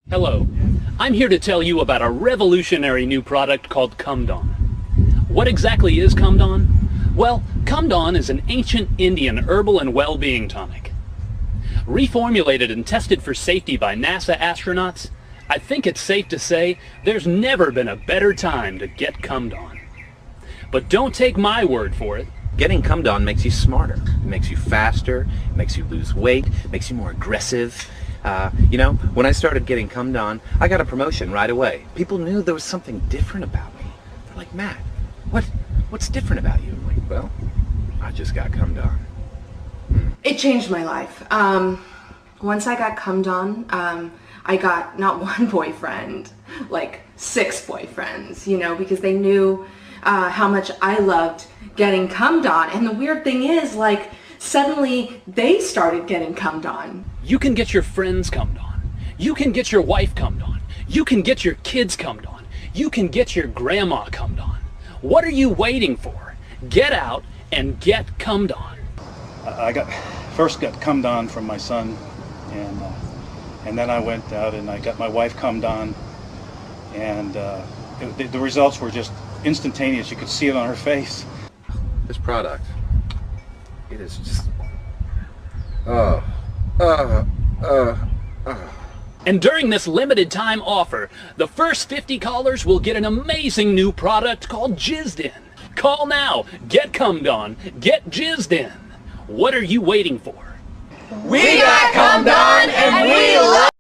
Hello, I'm here to tell you about a revolutionary new product called Cumdon. What exactly is Cumdon? Well, Cumdon is an ancient Indian herbal and well-being tonic. Reformulated and tested for safety by NASA astronauts, I think it's safe to say there's never been a better time to get Cumdon. But don't take my word for it. Getting Cumdon makes you smarter. It makes you faster, it makes you lose weight, it makes you more aggressive. You know, when I started getting Cumdon, I got a promotion right away. People knew there was something different about me. They're like, Matt, what's different about you? I'm like, well, I just got Cumdon. It changed my life. Once I got Cumdon, I got not one boyfriend, like 6 boyfriends, you know, because they knew how much I loved getting Cumdon. And the weird thing is, like, suddenly they started getting Cumdon. You can get your friends Cumdon. You can get your wife Cumdon. You can get your kids Cumdon. You can get your grandma Cumdon. What are you waiting for? Get out and get Cumdon. I first got Cumdon from my son, and then I went out and I got my wife Cumdon, and the results were just instantaneous. You could see it on her face. This product, it is just, And during this limited time offer, the first 50 callers will get an amazing new product called Jizzed In. Call now, get Cumdon, get Jizzed In. What are you waiting for? We got Cumdon and we love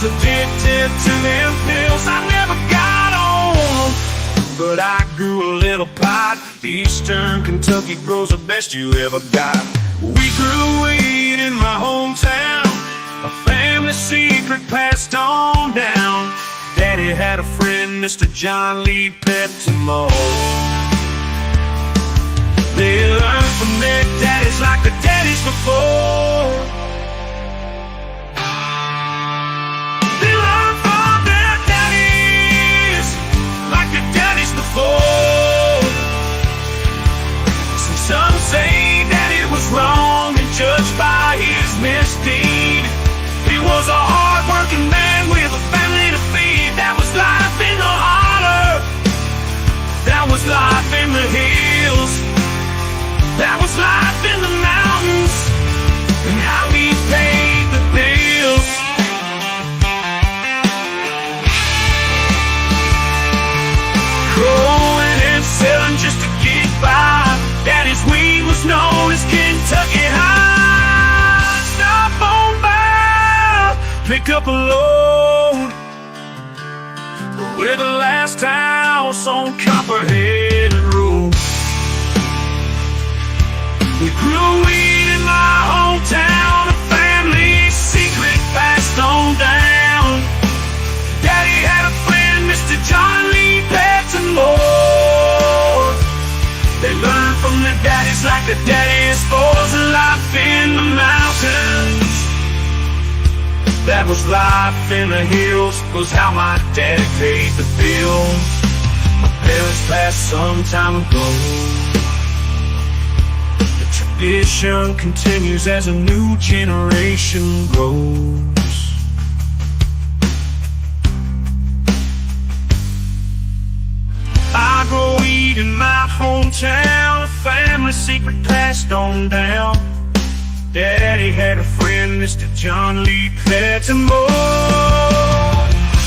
addicted to them pills. I never got on, but I grew a little pot. Eastern Kentucky grows the best you ever got. We grew weed in my hometown, a family secret passed on down. Daddy had a friend, Mr. John Lee Pettimore. They learned from their daddies like the daddies before. Some say that it was wrong and judged by his misdeed. He was a hard-working man with a family to feed. That was life in the holler. That was life in the hills. That was life in the mountains. And how he paid the bills. Growing and selling just to get by. Daddy's weed was known as Kentucky High. Stop on by, pick up a load. We're the last house on Copperhead Road. We grew weed in my hometown, a family secret passed on down. Daddy had a friend, Mr. John Lee Pettimore. They learned from their daddies like the daddies boys. Life in the mountains, that was life in the hills, was how my daddy paid the bills. My parents passed some time ago. The tradition continues as a new generation grows. I grow weed in my hometown, a family secret passed on down. Daddy had a friend, Mr. John Lee Pettimore.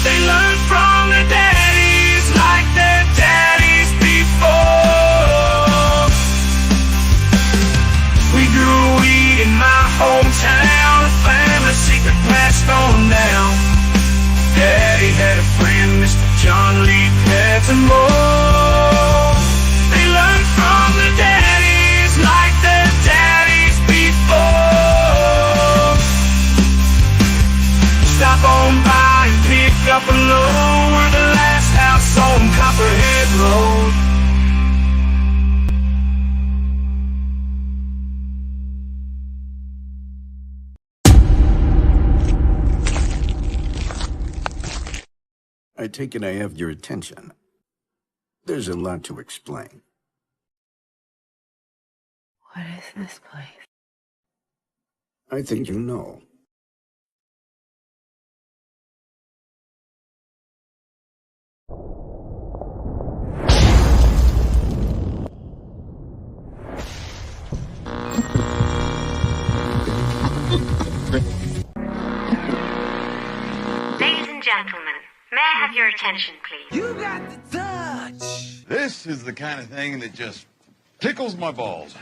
They learned from their daddies like their daddies before. We grew weed in my hometown, a family secret passed on down. Daddy had a friend, Mr. John Lee Pettimore. They learned from their daddies like their daddies before. Stop on by and pick up a load. We're the last house on Copperhead Road. I take it I have your attention. There's a lot to explain. What is this place? I think you know. Ladies and gentlemen, may I have your attention, please? You got the touch. This is the kind of thing that just tickles my balls.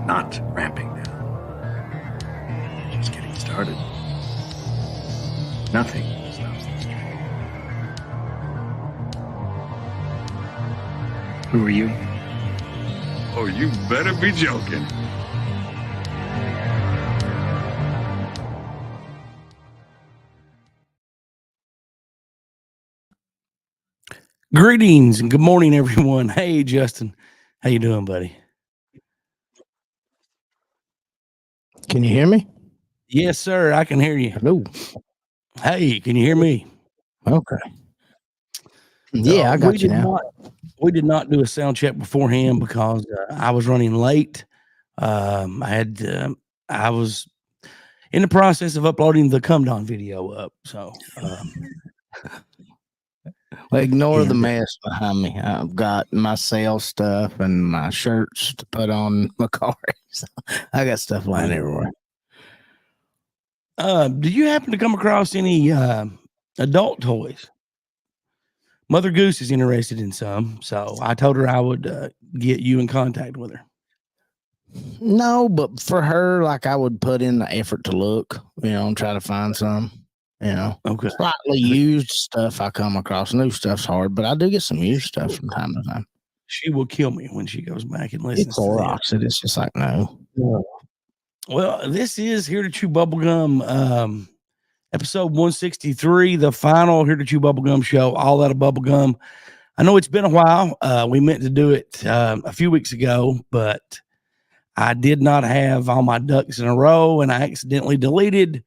Not ramping down. Just getting started. Nothing stops this train. Who are you? Oh, you better be joking. Greetings and good morning, everyone. Hey, Justin. How you doing, buddy? Can you hear me? Yes, sir. I can hear you. Hello. Hey, can you hear me? Okay. Yeah, I got you now. We did not do a sound check beforehand because I was running late. I was in the process of uploading the Come Down video up. So, well, ignore the mess behind me. I've got my sales stuff and my shirts to put on my car. So I got stuff lying everywhere. Did you happen to come across any adult toys? Mother Goose is interested in some, so I told her I would get you in contact with her. No, but for her, like I would put in the effort to look, and try to find some, Okay. Slightly used stuff I come across. New stuff's hard, but I do get some used stuff from time to time. She will kill me when she goes back and listens. It's all opposite. It's just like, no. Well, this is Here to Chew Bubblegum, episode 163, the final Here to Chew Bubblegum show, all out of bubblegum. I know it's been a while. We meant to do it a few weeks ago, but I did not have all my ducks in a row, and I accidentally deleted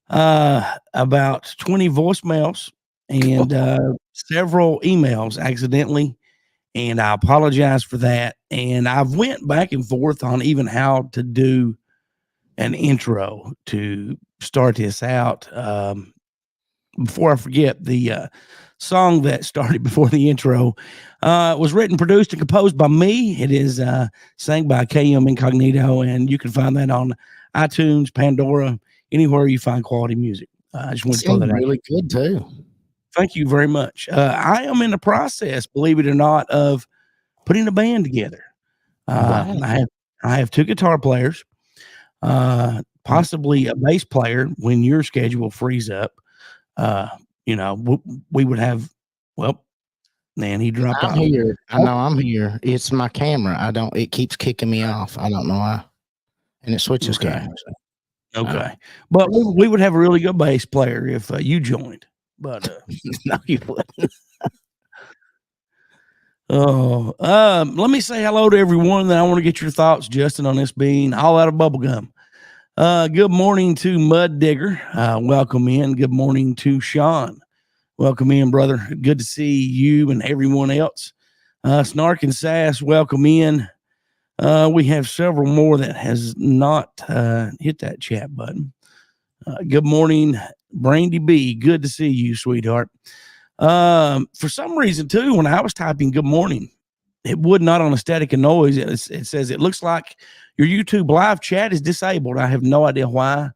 about 20 voicemails and several emails accidentally. And I apologize for that. And I've went back and forth on even how to do an intro to start this out. Before I forget, the song that started before the intro was written, produced, and composed by me. It is sang by KM Incognito, and you can find that on iTunes, Pandora, anywhere you find quality music. I just want to throw that out. Really good too. Thank you very much. I am in the process, believe it or not, of putting a band together. I have two guitar players, possibly a bass player when your schedule frees up. We would have, well, man, he dropped off. Here. I know I'm here. It's my camera. It keeps kicking me off. I don't know why. And it switches cameras. Okay. But we would have a really good bass player if you joined. But no, you wouldn't. Let me say hello to everyone. Then I want to get your thoughts, Justin, on this being all out of bubblegum. Good morning to Mud Digger. Welcome in. Good morning to Sean. Welcome in, brother. Good to see you and everyone else. Snark and Sass, welcome in. We have several more that has not hit that chat button. Good morning, Brandy B. Good to see you, sweetheart. For some reason, too, when I was typing good morning, it would not on a static and noise. It says it looks like your YouTube live chat is disabled. I have no idea why,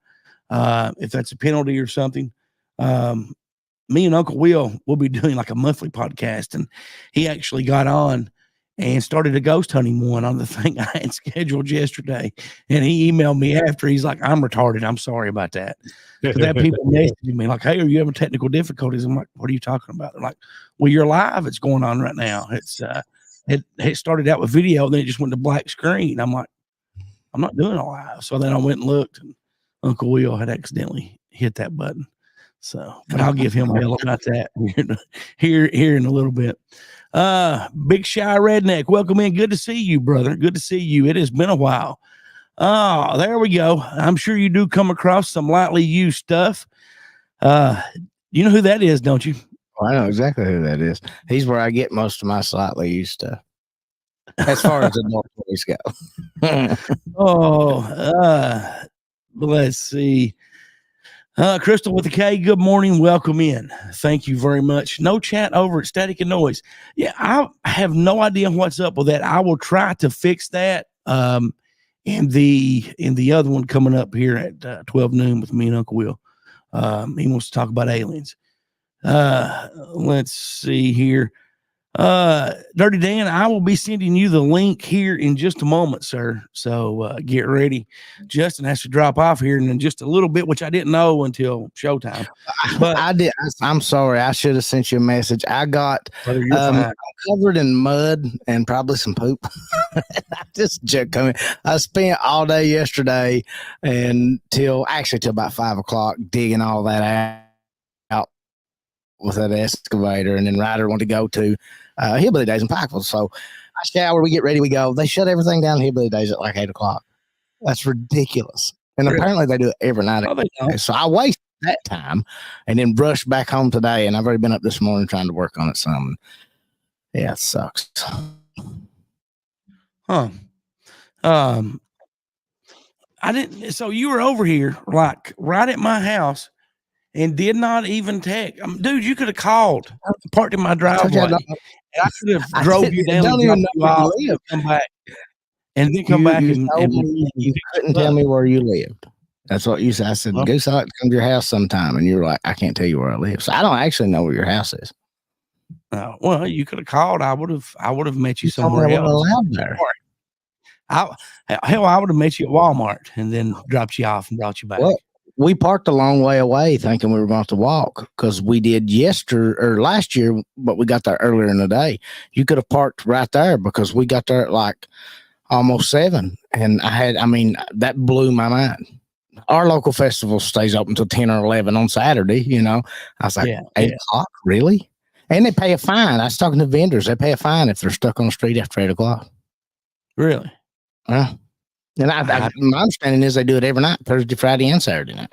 if that's a penalty or something. Me and Uncle Will be doing like a monthly podcast, and he actually got on and started a ghost hunting one on the thing I had scheduled yesterday. And he emailed me after. He's like, I'm retarded. I'm sorry about that. But that people messaging me like, hey, are you having technical difficulties? I'm like, what are you talking about? They're like, well, you're live. It's going on right now. It's had started out with video, then it just went to black screen. I'm like, I'm not doing a live. So then I went and looked, and Uncle Will had accidentally hit that button. So, but I'll give him hell about that here in a little bit. Big Shy Redneck, welcome in. Good to see you, brother. Good to see you. It has been a while. Oh, there we go. I'm sure you do come across some lightly used stuff. You know who that is, don't you? Well, I know exactly who that is. He's where I get most of my slightly used stuff, as far as adult toys go. Let's see. Crystal with the K, good morning. Welcome in. Thank you very much. No chat over at Static and Noise. Yeah, I have no idea what's up with that. I will try to fix that. In the other one coming up here at 12 noon with me and Uncle Will. He wants to talk about aliens. Let's see here. Dirty Dan, I will be sending you the link here in just a moment, sir. So get ready. Justin has to drop off here in just a little bit, which I didn't know until showtime. But I did. I'm sorry. I should have sent you a message. I got covered in mud and probably some poop. Just coming. I spent all day yesterday till about 5 o'clock digging all that out with that excavator, and then Ryder wanted to go to Hillbilly Days in Pikeville. So I shower, we get ready, we go. They shut everything down Hillbilly Days at like 8 o'clock. That's ridiculous. And apparently they do it every night. So I wasted that time and then rushed back home today, and I've already been up this morning trying to work on it some. Yeah, it sucks. I didn't. So you were over here, like right at my house, and did not even text. Dude, you could have called, parked in my driveway. I could have drove you down and dropped you off and come back. And then come back you couldn't tell me where you lived. That's what you said. I said, Goose, I'd like to come to your house sometime. And you were like, I can't tell you where I live. So I don't actually know where your house is. Well, you could have called. I would have met you somewhere else. There. I would have met you at Walmart and then dropped you off and brought you back. Well, we parked a long way away thinking we were going to walk because we did last year, but we got there earlier in the day. You could have parked right there because we got there at like almost 7. And that blew my mind. Our local festival stays open until 10 or 11 on Saturday, I was like, 8 o'clock, really? And they pay a fine. I was talking to vendors. They pay a fine if they're stuck on the street after 8 o'clock. Really? And my understanding is they do it every night, Thursday, Friday, and Saturday night.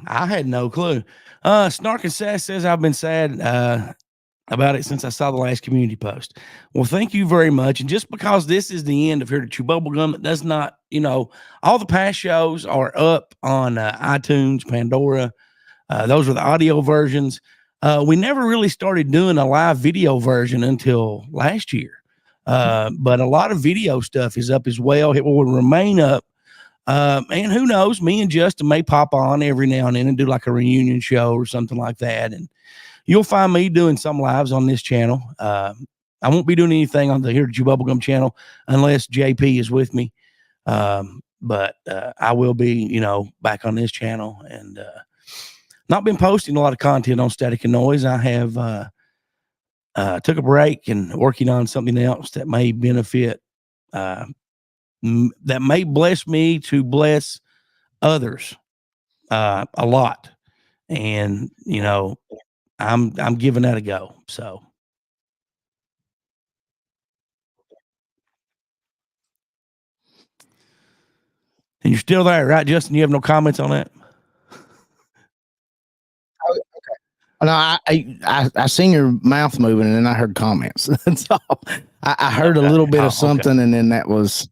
I had no clue. Snark and Sass says I've been sad about it since I saw the last community post. Well, thank you very much. And just because this is the end of Here to Chew Bubblegum, it does not, all the past shows are up on iTunes, Pandora. Those are the audio versions. We never really started doing a live video version until last year. But a lot of video stuff is up as well. It will remain up. And who knows, me and Justin may pop on every now and then and do like a reunion show or something like that. And you'll find me doing some lives on this channel. I won't be doing anything on the Here to Chew Bubblegum channel unless JP is with me. But I will be, back on this channel and not been posting a lot of content on Static and Noise. I have took a break and working on something else that may benefit, that may bless me to bless others a lot. And, I'm giving that a go. So. And you're still there, right, Justin? You have no comments on that? No, I seen your mouth moving, and then I heard comments. That's all. I heard a little bit of something, and then that was.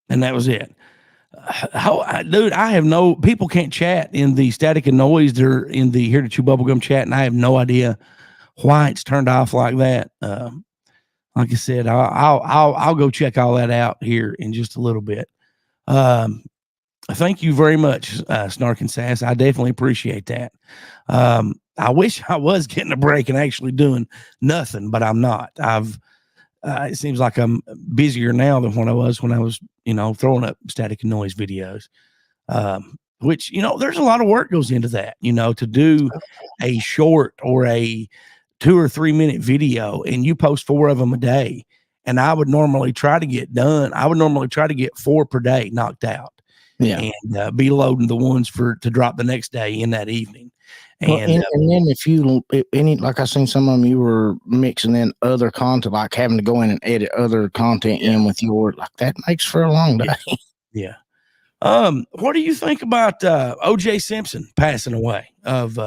And that was it. Dude, I have people can't chat in the Static and Noise. They're in the Here to Chew Bubblegum chat, and I have no idea why it's turned off like that. Like I said, I'll go check all that out here in just a little bit. Thank you very much, Snark and Sass. I definitely appreciate that. I wish I was getting a break and actually doing nothing, but I'm not. It seems like I'm busier now than when I was throwing up Static and Noise videos. which, there's a lot of work goes into that, to do a short or a 2 or 3 minute video, and you post 4 of them a day. And I would normally try to get 4 per day knocked out. Yeah. And be loading the ones to drop the next day in that evening. And then if you like I seen some of them, you were mixing in other content, like having to go in and edit other content in with your, like that makes for a long day. Yeah. What do you think about OJ Simpson passing away of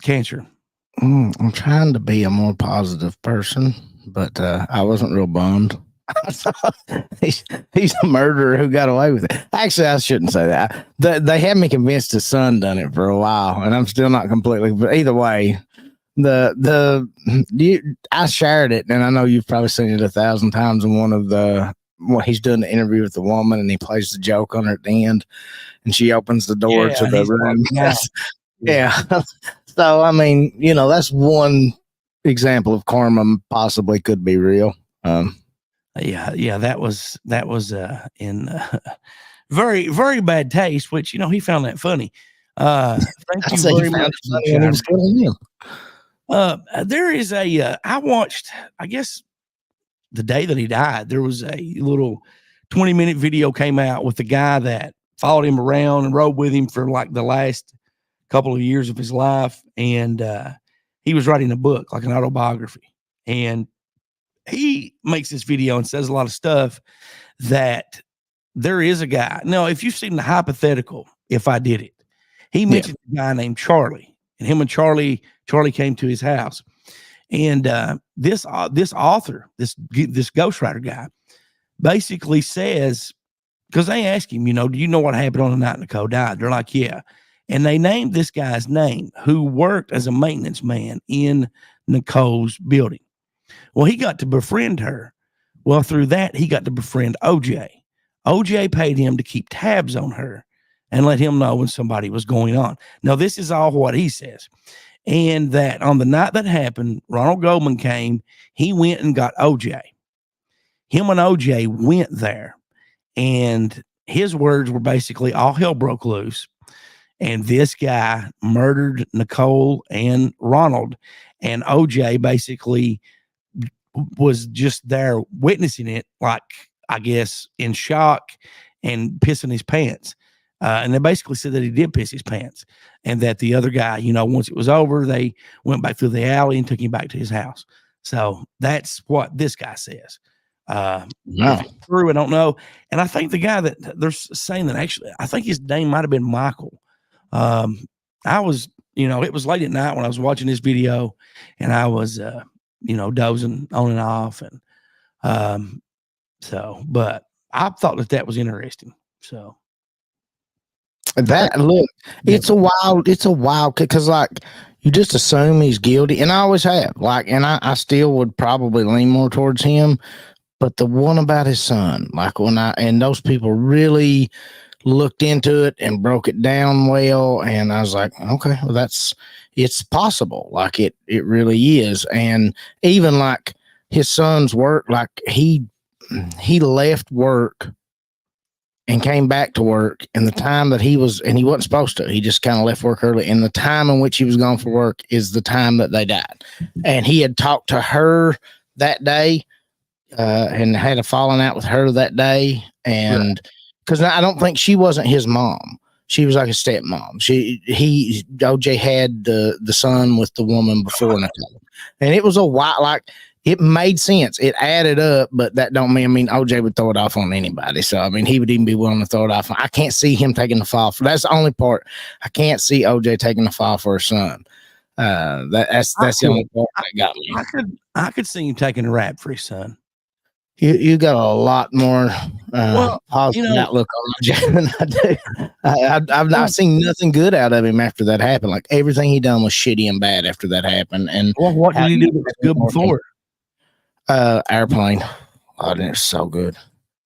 cancer? I'm trying to be a more positive person, but I wasn't real bummed. he's a murderer who got away with it. Actually, I shouldn't say that. They had me convinced his son done it for a while, and I'm still not completely. But either way, I shared it, and I know you've probably seen it 1,000 times. In one of he's doing the interview with the woman, and he plays the joke on her at the end, and she opens the door to the room. Yeah. So I mean, that's one example of karma possibly could be real. Yeah, that was in very, very bad taste, which, he found that funny. Thank you very much. There is I watched, I guess the day that he died, there was a little 20-minute video came out with the guy that followed him around and rode with him for like the last couple of years of his life. And he was writing a book, like an autobiography. And he makes this video and says a lot of stuff that there is a guy. Now, if you've seen the hypothetical, if I did it, he mentioned a guy named Charlie, and him and Charlie came to his house. And this author, this ghostwriter guy, basically says, because they ask him, do you know what happened on the night Nicole died? They're like, yeah. And they named this guy's name, who worked as a maintenance man in Nicole's building. Well, he got to befriend her. Well, through that, he got to befriend OJ. OJ paid him to keep tabs on her and let him know when somebody was going on. Now, this is all what he says. And that on the night that happened, Ronald Goldman came. He went and got OJ. Him and OJ went there. And his words were basically, all hell broke loose. And this guy murdered Nicole and Ronald. And OJ basically was just there witnessing it, like, I guess, in shock and pissing his pants. And they basically said that he did piss his pants, and that the other guy, once it was over, they went back through the alley and took him back to his house. So that's what this guy says. True, I don't know. And I think the guy that they're saying that, actually, I think his name might have been Michael. I was, it was late at night when I was watching this video, and I was, dozing on and off. And but I thought that was interesting. So it's a wild, because like you just assume he's guilty, and I always have, like, and I still would probably lean more towards him. But the one about his son, like and those people really looked into it and broke it down well, and I was like, okay, well, it's possible, like it really is. And even like his son's work, like he left work and came back to work in the time that he wasn't supposed to. He just kind of left work early, and the time in which he was gone for work is the time that they died. And he had talked to her that day and had a falling out with her that day. And because I don't think she wasn't his mom. She was like a stepmom. OJ had the son with the woman before Nicole. And it was a while, like, it made sense. It added up, but that don't mean, OJ would throw it off on anybody. So, I mean, he would even be willing to throw it off. I can't see him taking the fall. That's the only part. I can't see OJ taking the fall for his son. That's the only part that got me. I could see him taking a rap for his son. You got a lot more positive outlook on OJ than I do. I've not seen nothing good out of him after that happened. Like, everything he done was shitty and bad after that happened. And what did he do that was good before? Airplane. Oh, that's so good.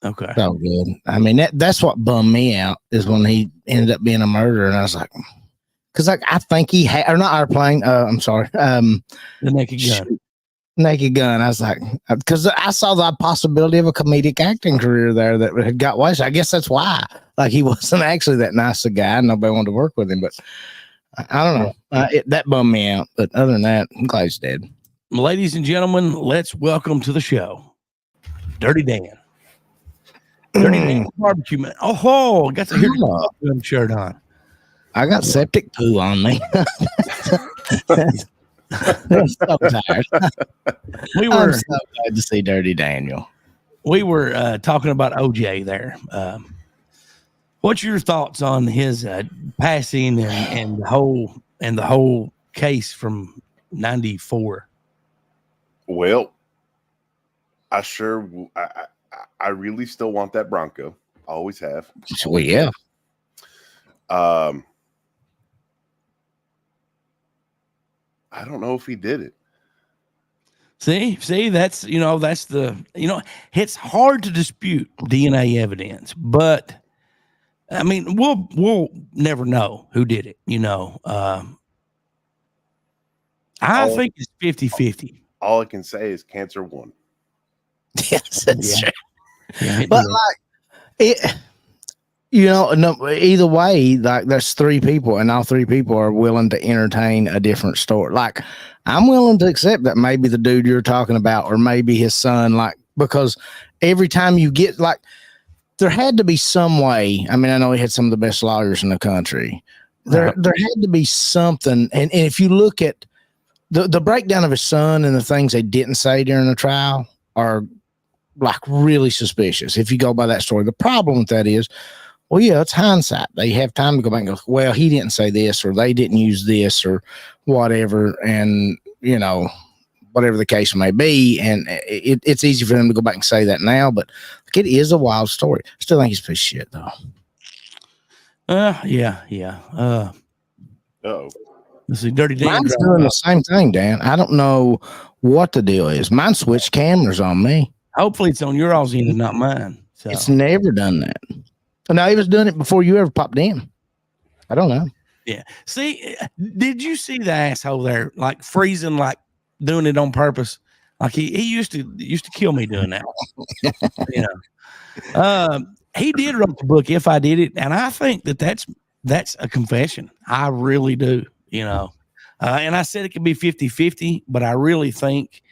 Okay. So good. I mean, that's what bummed me out, is when he ended up being a murderer. And I was like, because I think he had, or not Airplane. I'm sorry. The Naked Gun. Naked Gun. I was like, because I saw the possibility of a comedic acting career there that had got wasted. I guess that's why Like he wasn't actually that nice a guy. Nobody wanted to work with him, but I don't know. That bummed me out. But other than that, I'm glad he's dead. Ladies and gentlemen, let's welcome to the show, Dirty Dan. Dirty Dan barbecue man. Oh, got to hear the shirt on. I got septic poo on me. I'm so tired. I'm so glad to see Dirty Daniel. We were talking about OJ there. What's your thoughts on his passing and the whole case from '94? Well, I really still want that Bronco. I always have. Well, yeah. I don't know if he did it. See, that's the it's hard to dispute DNA evidence, but I mean, we'll never know who did it, I think it's 50-50. All I can say is cancer won. Yes, that's true. Yeah, but either way, like there's three people, and all three people are willing to entertain a different story. Like, I'm willing to accept that maybe the dude you're talking about, or maybe his son, like, because every time you get, like, there had to be some way. I mean, I know he had some of the best lawyers in the country. There had to be something. And if you look at the breakdown of his son and the things they didn't say during the trial are like really suspicious. If you go by that story, the problem with that is, well, yeah, it's hindsight. They have time to go back and go, well, he didn't say this, or they didn't use this, or whatever. And, whatever the case may be. And it's easy for them to go back and say that now, but it is a wild story. I still think he's a piece of shit, though. Yeah. Oh, this is Dirty Dan. Mine's doing the same thing, Dan. I don't know what the deal is. Mine switched cameras on me. Hopefully it's on your all's end and not mine. So. It's never done that. No, he was doing it before you ever popped in. I don't know. Yeah. See, did you see the asshole there, like freezing, like doing it on purpose? Like he used to kill me doing that. He did write the book If I Did It, and I think that's a confession. I really do. And I said it could be 50-50, but I really think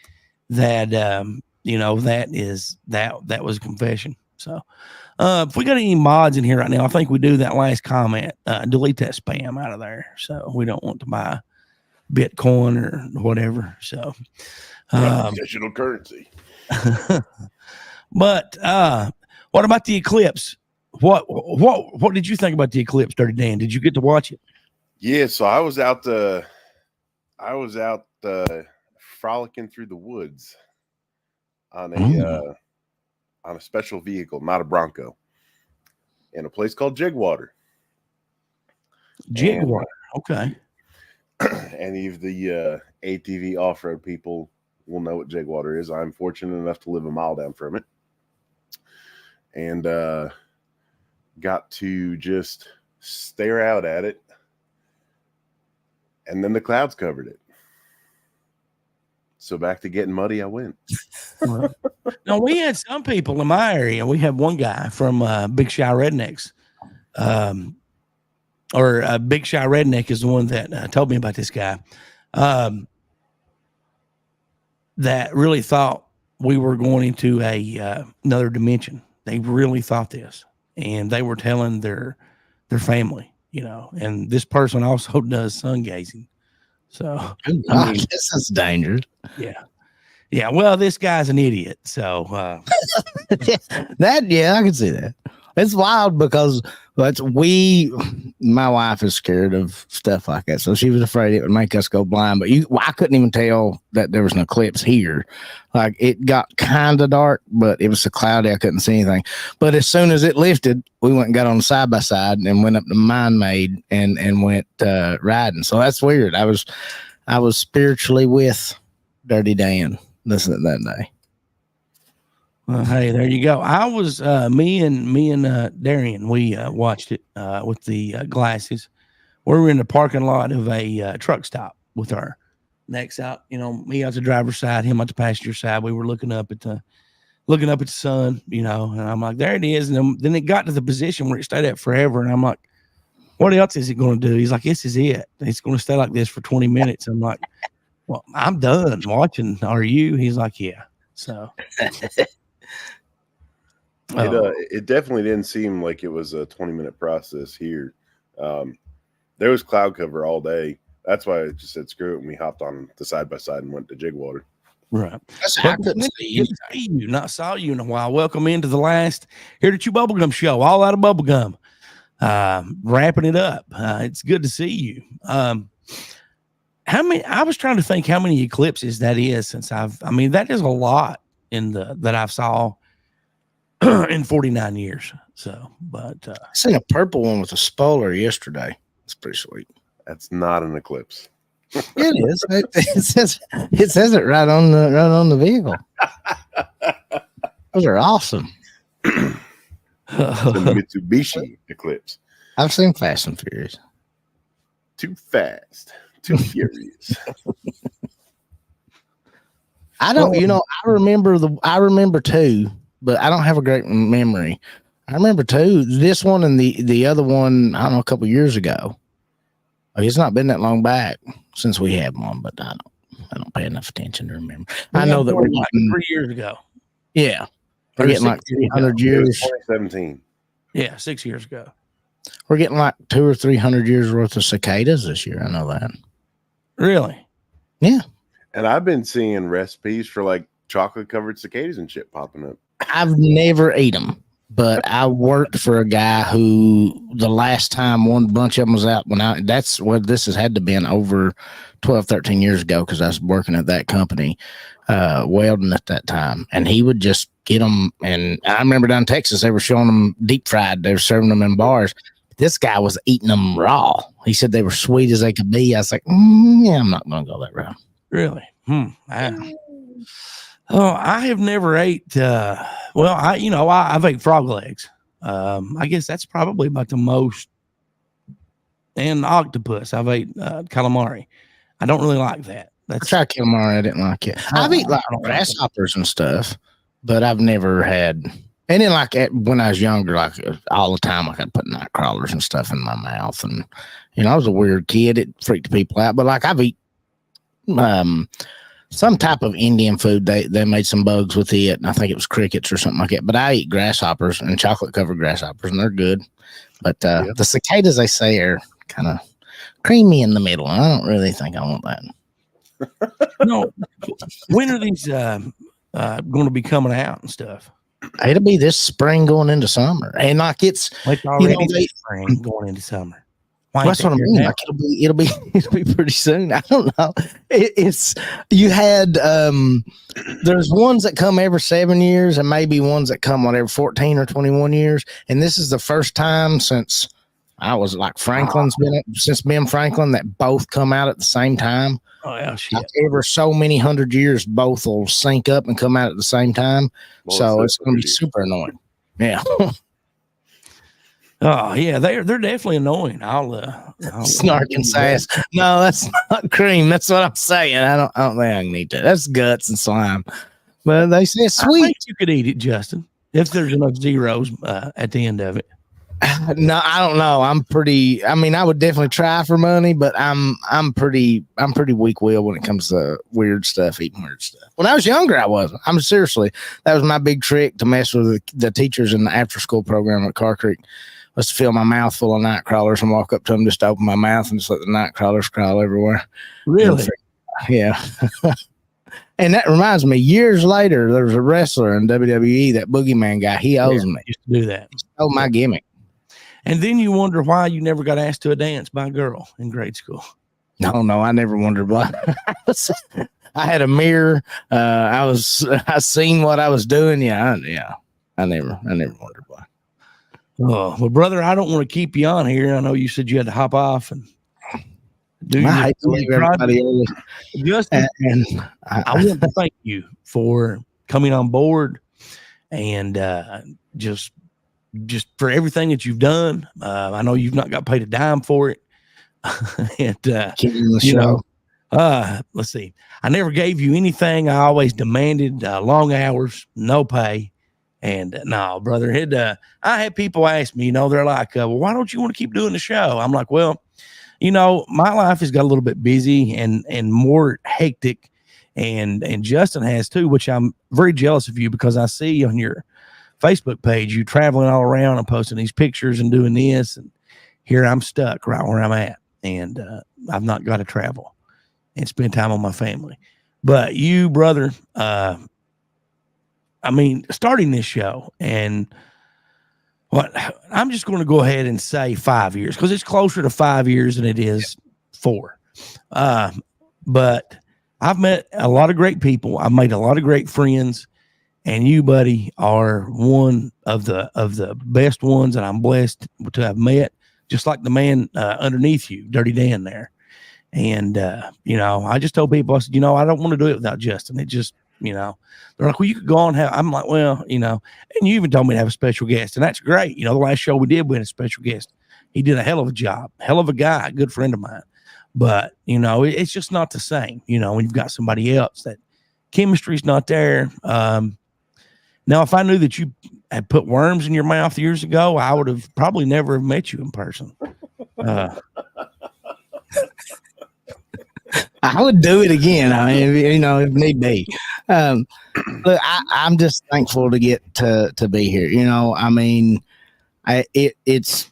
that that was a confession. So if we got any mods in here right now, I think we do that last comment, delete that spam out of there. So we don't want to buy Bitcoin or whatever. So digital currency. But what about the eclipse? What did you think about the eclipse, Dirty Dan? Did you get to watch it? Yeah, so I was out frolicking through the woods on a special vehicle, not a Bronco, in a place called Jigwater. Okay. Any of the ATV off-road people will know what Jigwater is. I'm fortunate enough to live a mile down from it, and got to just stare out at it. And then the clouds covered it. So back to getting muddy I went. No, we had some people in my area. We had one guy from Big Shy Rednecks. Big Shy Redneck is the one that told me about this guy. That really thought we were going into another dimension. They really thought this. And they were telling their family. And this person also does sun gazing. So this is dangerous. Yeah. Well, this guy's an idiot. So I can see that. It's wild because my wife is scared of stuff like that. So she was afraid it would make us go blind. But I couldn't even tell that there was an eclipse here. Like it got kind of dark, but it was so cloudy I couldn't see anything. But as soon as it lifted, we went and got on side by side and went up to Mine Maid and went riding. So that's weird. I was spiritually with Dirty Dan listening that day. Well, hey, there you go. I was me and Darian. We watched it with the glasses. We were in the parking lot of a truck stop with our necks out. Me out the driver's side, him out the passenger side. We were looking up at looking up at the sun, and I'm like, there it is. And then it got to the position where it stayed at forever. And I'm like, what else is it going to do? He's like, this is it. It's going to stay like this for 20 minutes. I'm like, well, I'm done watching. Are you? He's like, yeah. So it definitely didn't seem like it was a 20-minute process here. There was cloud cover all day. That's why I just said screw it, and we hopped on the side by side and went to Jigwater. Right. I couldn't see you. Not saw you in a while. Welcome into the last Here to Chew Bubblegum show. All out of bubblegum. Wrapping it up. It's good to see you. How many? I was trying to think how many eclipses that is since that is a lot that I've saw in 49 years. So, but I seen a purple one with a spoiler yesterday. It's pretty sweet. That's not an eclipse. It is. It says it right on the vehicle. Those are awesome. The Mitsubishi Eclipse. I've seen Fast and Furious. Too fast, too furious. I don't. I remember two, but I don't have a great memory. I remember two. This one and the other one. I don't know, a couple years ago. It's not been that long back since we had one, but I don't pay enough attention to remember. I know that we're like 3 years ago. Yeah, we're getting like 300 years. 2017. Yeah, 6 years ago. We're getting like 200 or 300 years worth of cicadas this year. I know that. Really? Yeah. And I've been seeing recipes for like chocolate covered cicadas and shit popping up. I've never ate them, but I worked for a guy who the last time one bunch of them was out that's what this has had to been over 12, 13 years ago. Cause I was working at that company, welding at that time, and he would just get them. And I remember down in Texas, they were showing them deep fried. They were serving them in bars. This guy was eating them raw. He said they were sweet as they could be. I was like, yeah, I'm not going to go that route. Really? I have never ate. I've ate frog legs. I guess that's probably about the most. And octopus. I've ate calamari. I don't really like that. I tried calamari. I didn't like it. I've eaten like grasshoppers and stuff, but I've never had. And then, like when I was younger, like all the time, I could put night crawlers and stuff in my mouth, and I was a weird kid. It freaked people out. But like I've eaten some type of Indian food. They made some bugs with it, and I think it was crickets or something like that. But I eat grasshoppers and chocolate covered grasshoppers, and they're good. But the cicadas, they say, are kind of creamy in the middle, and I don't really think I want that. No, when are these going to be coming out and stuff? It'll be this spring going into summer, and like it's already spring going into summer. That's what I mean. Like it'll be pretty soon. I don't know. It's you had there's ones that come every 7 years, and maybe ones that come every 14 or 21 years. And this is the first time since I was like since Ben Franklin that both come out at the same time. Oh yeah, shit. Like ever so many 100 years, both will sync up and come out at the same time. Well, so it's going to be super annoying. Yeah. Oh yeah, they're definitely annoying. I'll snarking sass. No, that's not cream. That's what I'm saying. I don't think I can eat that. That's guts and slime. But they say it's sweet. I think you could eat it, Justin, if there's enough zeros at the end of it. No, I don't know. I would definitely try for money, but I'm pretty weak-willed when it comes to weird stuff, eating weird stuff. When I was younger, I was. Seriously, that was my big trick to mess with the teachers in the after-school program at Car Creek. Was to fill my mouth full of night crawlers and walk up to them, just open my mouth and just let the night crawlers crawl everywhere. Really? Yeah. And that reminds me, years later, there was a wrestler in WWE, that Boogeyman guy. He owes me. Used to do that. He stole my gimmick. And then you wonder why you never got asked to a dance by a girl in grade school. No, I never wondered why. I had a mirror. I seen what I was doing. Yeah. I never wondered why. Oh, well, brother, I don't want to keep you on here. I know you said you had to hop off and do I hate to leave everybody early. Justin, I want to thank you for coming on board and just for everything that you've done. I know you've not got paid a dime for it. And Let's see. I never gave you anything. I always demanded long hours, no pay. And no, brother, I had people ask me, they're like, well, why don't you want to keep doing the show? I'm like, well, my life has got a little bit busy and more hectic, and Justin has too, which I'm very jealous of you, because I see on your Facebook page you traveling all around and posting these pictures and doing this, and here I'm stuck right where I'm at, and I've not got to travel and spend time on my family. But you, brother, starting this show, and I'm just going to go ahead and say 5 years, because it's closer to 5 years than it is 4. But I've met a lot of great people. I've made a lot of great friends, and you, buddy, are one of the best ones that I'm blessed to have met, just like the man underneath you, Dirty Dan there. And, I just told people, I said, I don't want to do it without Justin. It just, they're like, well, you could go on. I'm like, well, and you even told me to have a special guest, and that's great. The last show we did, we had a special guest. He did a hell of a job, hell of a guy, a good friend of mine. But, it's just not the same, when you've got somebody else. That chemistry's not there. Now, if I knew that you had put worms in your mouth years ago, I would have probably never have met you in person. I would do it again. I mean, if need be. Look, I'm just thankful to get to be here. It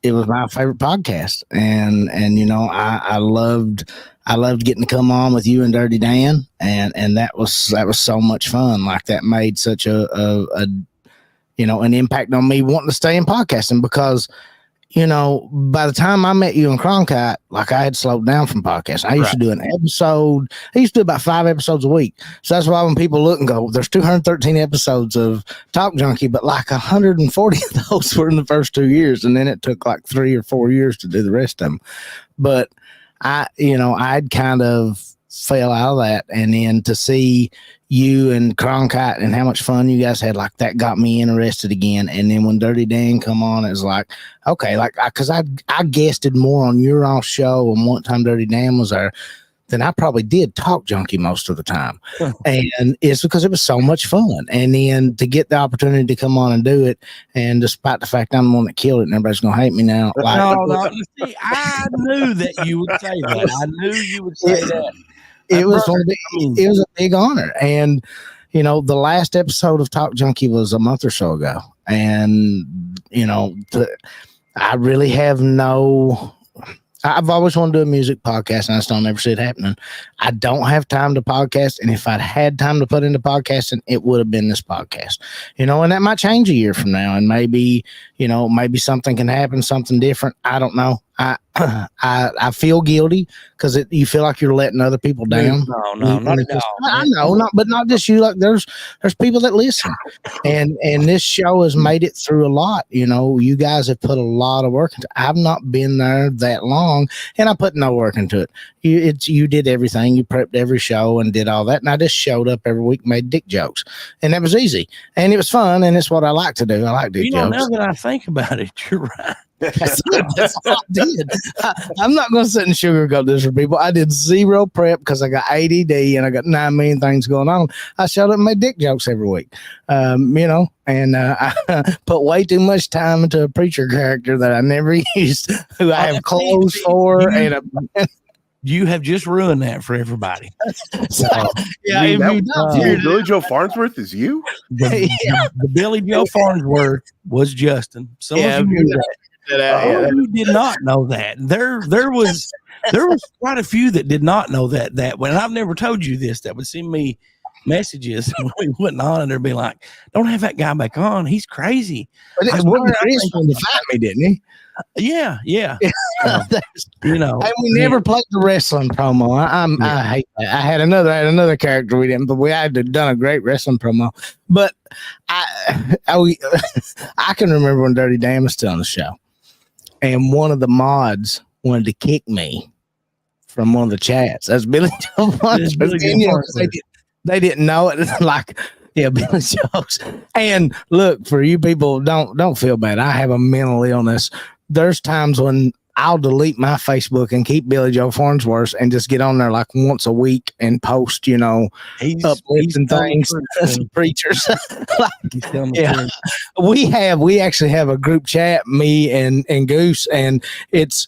was my favorite podcast, and I loved getting to come on with you and Dirty Dan, and that was so much fun. Like, that made such an impact on me wanting to stay in podcasting, because by the time I met you in Cronkite, like, I had slowed down from podcasting. I used to do an episode. I used to do about 5 episodes a week. So that's why when people look and go, there's 213 episodes of Talk Junkie, but like 140 of those were in the first 2 years. And then it took like 3 or 4 years to do the rest of them. But I'd kind of fell out of that. And then to see you and Cronkite and how much fun you guys had, like, that got me interested again. And then when Dirty Dan come on, it was like, okay, like, because I guested more on your all show, and one time Dirty Dan was there, then I probably did Talk Junkie most of the time. And it's because it was so much fun. And then to get the opportunity to come on and do it, and despite the fact I'm the one that killed it and everybody's going to hate me now. Like, no. See, I knew that you would say that. I knew you would say that. It was a big honor. And, the last episode of Talk Junkie was a month or so ago. And, I really have I've always wanted to do a music podcast, and I just don't ever see it happening. I don't have time to podcast. And if I'd had time to put into podcasting, it would have been this podcast, and that might change a year from now. And maybe something can happen, something different. I don't know. I feel guilty because you feel like you're letting other people down. No, not at all. I know, but not just you. Like, there's people that listen, and this show has made it through a lot. You guys have put a lot of work into it. I've not been there that long, and I put no work into it. You did everything. You prepped every show and did all that, and I just showed up every week, made dick jokes, and that was easy, and it was fun, and it's what I like to do. I like dick jokes. Now that I think about it, you're right. That's all I did. I'm not going to sit and sugarcoat this for people. I did zero prep because I got ADD and I got 9 million things going on. I showed up and made dick jokes every week, and I put way too much time into a preacher character that I never used, who I have clothes for. You have just ruined that for everybody. Billy Joe Farnsworth is you? The Billy Joe Farnsworth was Justin. Some of you knew that. You did not know that. There was quite a few that did not know that when I've never told you this, that would send me messages when we went on, and they'd be like, "Don't have that guy back on. He's crazy." But Chris wanted to fight me, didn't he? Yeah. And we never played the wrestling promo. I hate that. I had another character we didn't, but we had done a great wrestling promo. But I can remember when Dirty Dan was still on the show, and one of the mods wanted to kick me from one of the chats. That's Billy Joe Farnsworth. They didn't know it. Like, yeah, Billy Joe's. And look, for you people, don't feel bad. I have a mental illness. There's times when I'll delete my Facebook and keep Billy Joe Farnsworth and just get on there like once a week and post, uplifting things as preachers. We actually have a group chat, me and Goose, and it's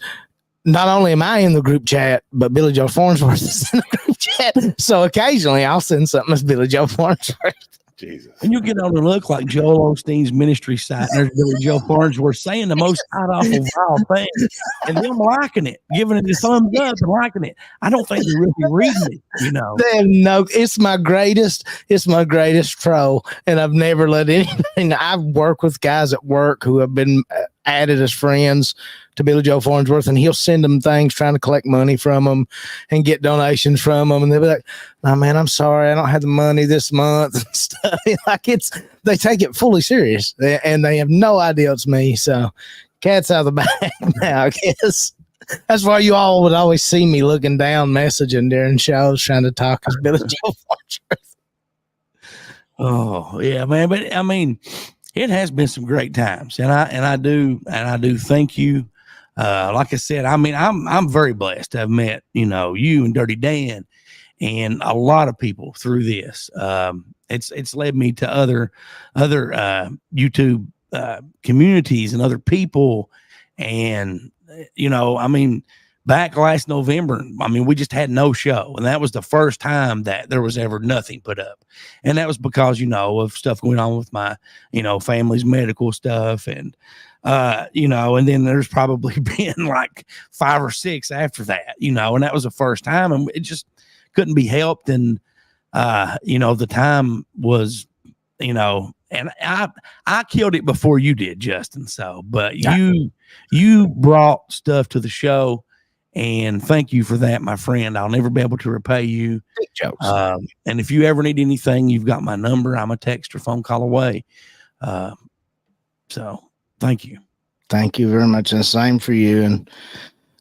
not only am I in the group chat, but Billy Joe Farnsworth is in the group chat. So occasionally I'll send something as Billy Joe Farnsworth. Jesus. And you get on and look like Joel Osteen's ministry site, and there's Billy Joe Farnsworth saying the most god-awful vile things, and them liking it, giving it a thumbs up and liking it. I don't think they're really reading it, It's my greatest troll, and I've never let anything. I've worked with guys at work who have been added as friends to Billy Joe Farnsworth, and he'll send them things trying to collect money from them and get donations from them, and they'll be like, "Oh man, I'm sorry, I don't have the money this month," and stuff. They take it fully serious, and they have no idea it's me. So, cat's out of the bag now, I guess. That's why you all would always see me looking down, messaging during shows, trying to talk as Billy Joe Farnsworth. Oh yeah, man, but I mean, it has been some great times, and I do thank you. Like I said, I mean, I'm very blessed to have met, you and Dirty Dan and a lot of people through this. It's led me to other YouTube communities and other people. And, I mean, back last November, I mean, we just had no show. And that was the first time that there was ever nothing put up. And that was because, of stuff going on with my, family's medical stuff. And, and then there's probably been like 5 or 6 after that, and that was the first time, and it just couldn't be helped. And, the time was, and I killed it before you did, Justin. So, but you brought stuff to the show, and thank you for that, my friend. I'll never be able to repay you. And if you ever need anything, you've got my number. I'm a text or phone call away. So thank you. Thank you very much. And the same for you. And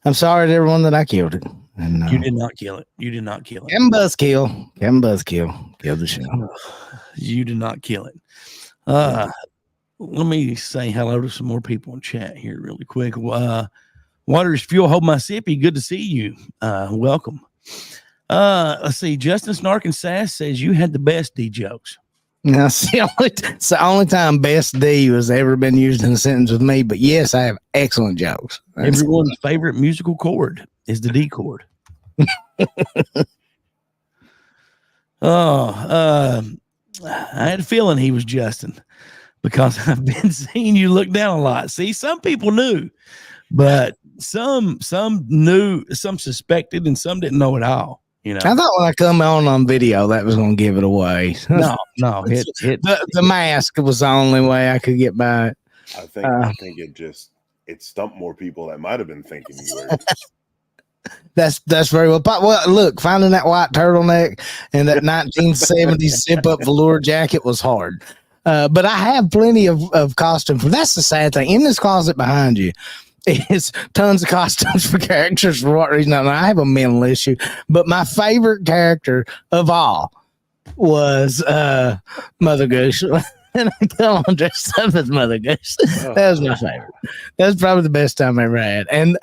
I'm sorry to everyone that I killed it. And you did not kill it. You did not kill it. Kevin Buzzkill killed the show. You did not kill it. Let me say hello to some more people in chat here really quick. Water is fuel. Hold my sippy. Good to see you. Welcome. Let's see. Justin Snark and Sass says you had the best D jokes. Now, it's the only time best D has ever been used in a sentence with me. But yes, I have excellent jokes. Everyone's favorite musical chord is the D chord. I had a feeling he was Justin because I've been seeing you look down a lot. See, some people knew, but some knew, some suspected, and some didn't know at all. I thought when I come on video that was going to give it away. No, the mask was the only way I could get by it. I think it stumped more people that might have been thinking you were. That's very well. Well, look, finding that white turtleneck and that 1970s zip up velour jacket was hard. But I have plenty of costumes. That's the sad thing. In this closet behind you is tons of costumes for characters for what reason. I have a mental issue, but my favorite character of all was Mother Goose. And I come on dressed up as Mother Goose. That was my favorite. That's probably the best time I ever had. And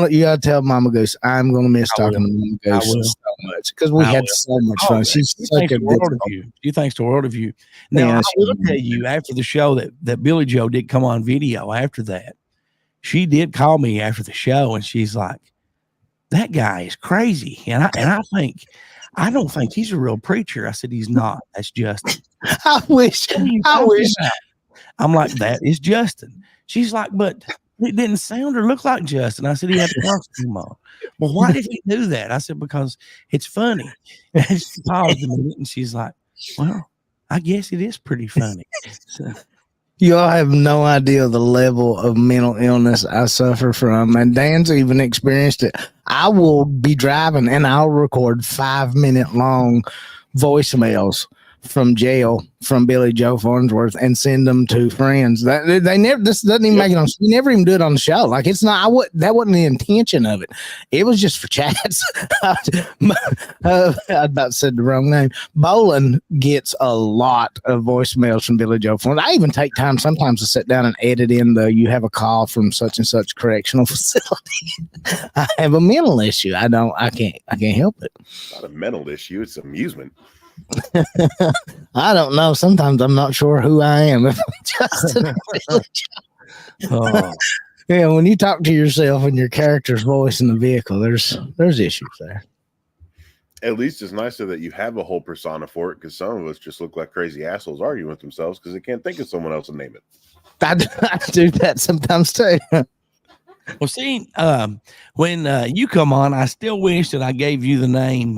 you gotta tell Mama Goose, I'm gonna miss talking to Mama Goose so much because we had so much fun. She's such a good you. She thanks the world of you. Now I will tell you after the show that Billy Joe did come on video after that. She did call me after the show and she's like, that guy is crazy. And I don't think he's a real preacher. I said, he's not. That's Justin. I wish. I'm like, that is Justin. She's like, but it didn't sound or look like Justin. I said, he had a costume on. Well, why did he do that? I said, because it's funny. And she paused a minute and she's like, well, I guess it is pretty funny. So, you all have no idea the level of mental illness I suffer from. And Dan's even experienced it. I will be driving and I'll record 5-minute long voicemails from jail from Billy Joe Farnsworth and send them to friends. That they never. This doesn't even make it on. We never even do it on the show. Like it's not. That wasn't the intention of it. It was just for chats. I about said the wrong name. Bolin gets a lot of voicemails from Billy Joe Farnsworth. I even take time sometimes to sit down and edit in the "you have a call from such and such correctional facility." I have a mental issue. I can't help it. It's not a mental issue. It's amusement. I don't know. Sometimes I'm not sure who I am. If I'm Justin, yeah. When you talk to yourself in your character's voice in the vehicle, there's issues there. At least it's nicer that you have a whole persona for it, because some of us just look like crazy assholes arguing with themselves because they can't think of someone else to name it. I do that sometimes too. Well, see, when you come on, I still wish that I gave you the name.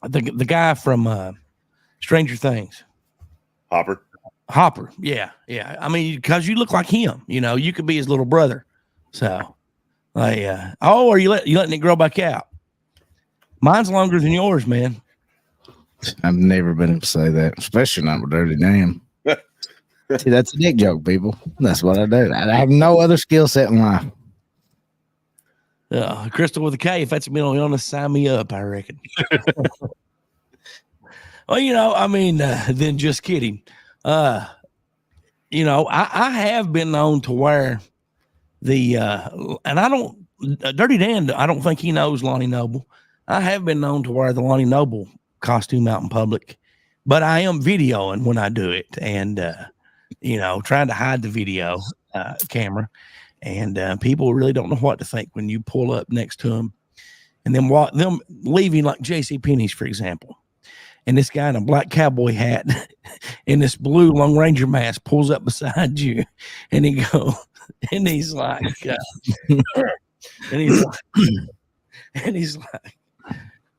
The guy from Stranger Things, Hopper. Yeah. I mean, because you look like him. You know, you could be his little brother. So, are you letting it grow back out? Mine's longer than yours, man. I've never been able to say that, especially not with Dirty Dan. See, that's a dick joke, people. That's what I do. I have no other skill set in life. Crystal with a K, if that's a mental illness, sign me up, I reckon. Well, you know, I mean, then just kidding. You know, I have been known to wear the, and I don't, Dirty Dan, I don't think he knows Lonnie Noble. I have been known to wear the Lonnie Noble costume out in public, but I am videoing when I do it and, you know, trying to hide the video camera. And people really don't know what to think when you pull up next to them and then them leaving like J.C. Penney's, for example. And this guy in a black cowboy hat and this blue Lone Ranger mask pulls up beside you and he's like,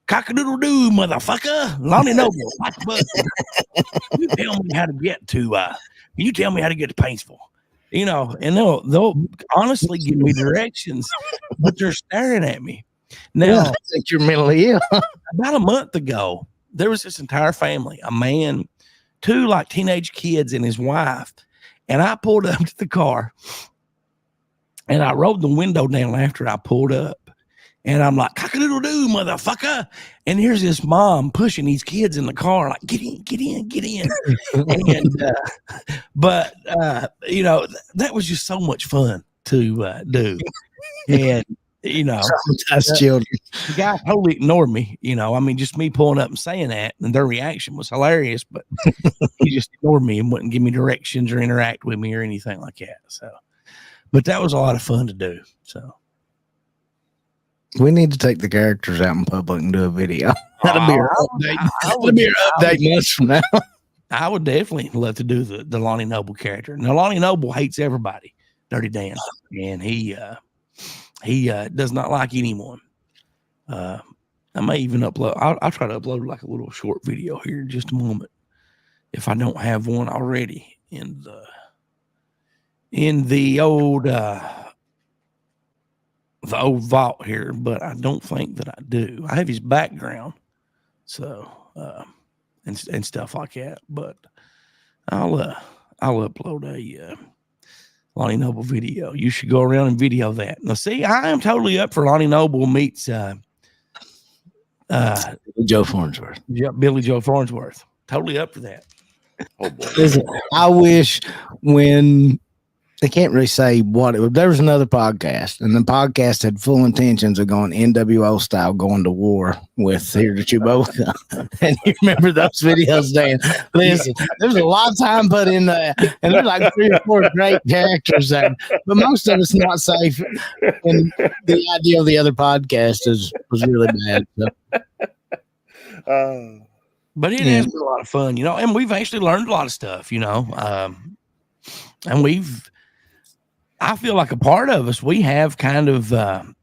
cock-a-doodle-doo, motherfucker. Lonnie Noble. You tell me how to get to Paintsville. You know, and they'll honestly give me directions, but they're staring at me. Now, I think you're mentally ill. About a month ago, there was this entire family, a man, 2 like teenage kids and his wife. And I pulled up to the car and I rolled the window down after I pulled up. And I'm like, cock-a-doodle-doo, motherfucker. And here's this mom pushing these kids in the car, like, get in. And, but, you know, that was just so much fun to do. And, you know, children. The guy totally ignored me. You know, I mean, just me pulling up and saying that, and their reaction was hilarious, but he just ignored me and wouldn't give me directions or interact with me or anything like that. So, but that was a lot of fun to do. So, we need to take the characters out in public and do a video. That'll be our update. That'll be our update months from now. I would definitely love to do the Lonnie Noble character. Now, Lonnie Noble hates everybody, Dirty Dan, and he does not like anyone. I may even upload. I'll try to upload like a little short video here in just a moment, if I don't have one already in the old vault here, but I don't think that I do. I have his background, so and stuff like that. But I'll upload a Lonnie Noble video. You should go around and video that. Now, see, I am totally up for Lonnie Noble meets Joe Farnsworth. Yep, Billy Joe Farnsworth. Totally up for that. Oh boy! Listen, I wish when. They can't really say what it was. There was another podcast, and the podcast had full intentions of going NWO style, going to war with Here to Chew Bubblegum. And you remember those videos, Dan? Listen, there was a lot of time put in there, and there's like 3 or 4 great characters there, but most of it's not safe. And the idea of the other podcast was really bad. So. But it has been a lot of fun, you know, and we've actually learned a lot of stuff, you know, and I feel like a part of us, we have kind of, the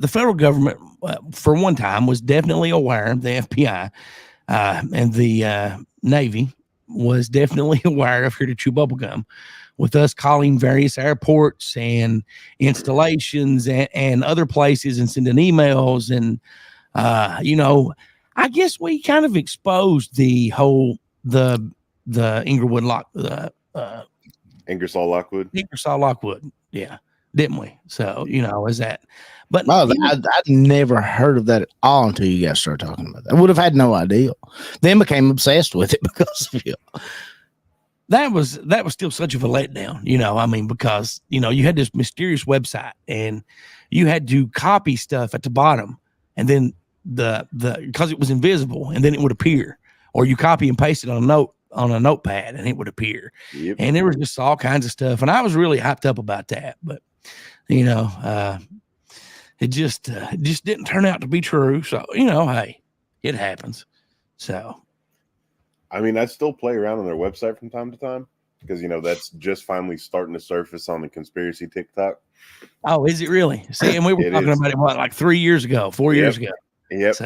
federal government, for one time, was definitely aware, the FBI and the Navy was definitely aware of Here to Chew Bubblegum, with us calling various airports and installations and other places and sending emails. And, you know, I guess we kind of exposed the whole the Inglewood Ingersoll Lockwood. Ingersoll Lockwood, yeah, didn't we? So is that? But I'd never heard of that at all until you guys started talking about that. I would have had no idea. Then became obsessed with it because of you. That was still such of a letdown, I mean, because you had this mysterious website and you had to copy stuff at the bottom, and then the because it was invisible, and then it would appear, or you copy and paste it on a notepad and it would appear. Yep. And there was just all kinds of stuff, and I was really hyped up about that, but it just didn't turn out to be true. So hey, it happens. So I mean, I still play around on their website from time to time because that's just finally starting to surface on the conspiracy TikTok. Oh, is it really? See, and we were talking about it like 3 years ago, 4 years ago. Yep. So,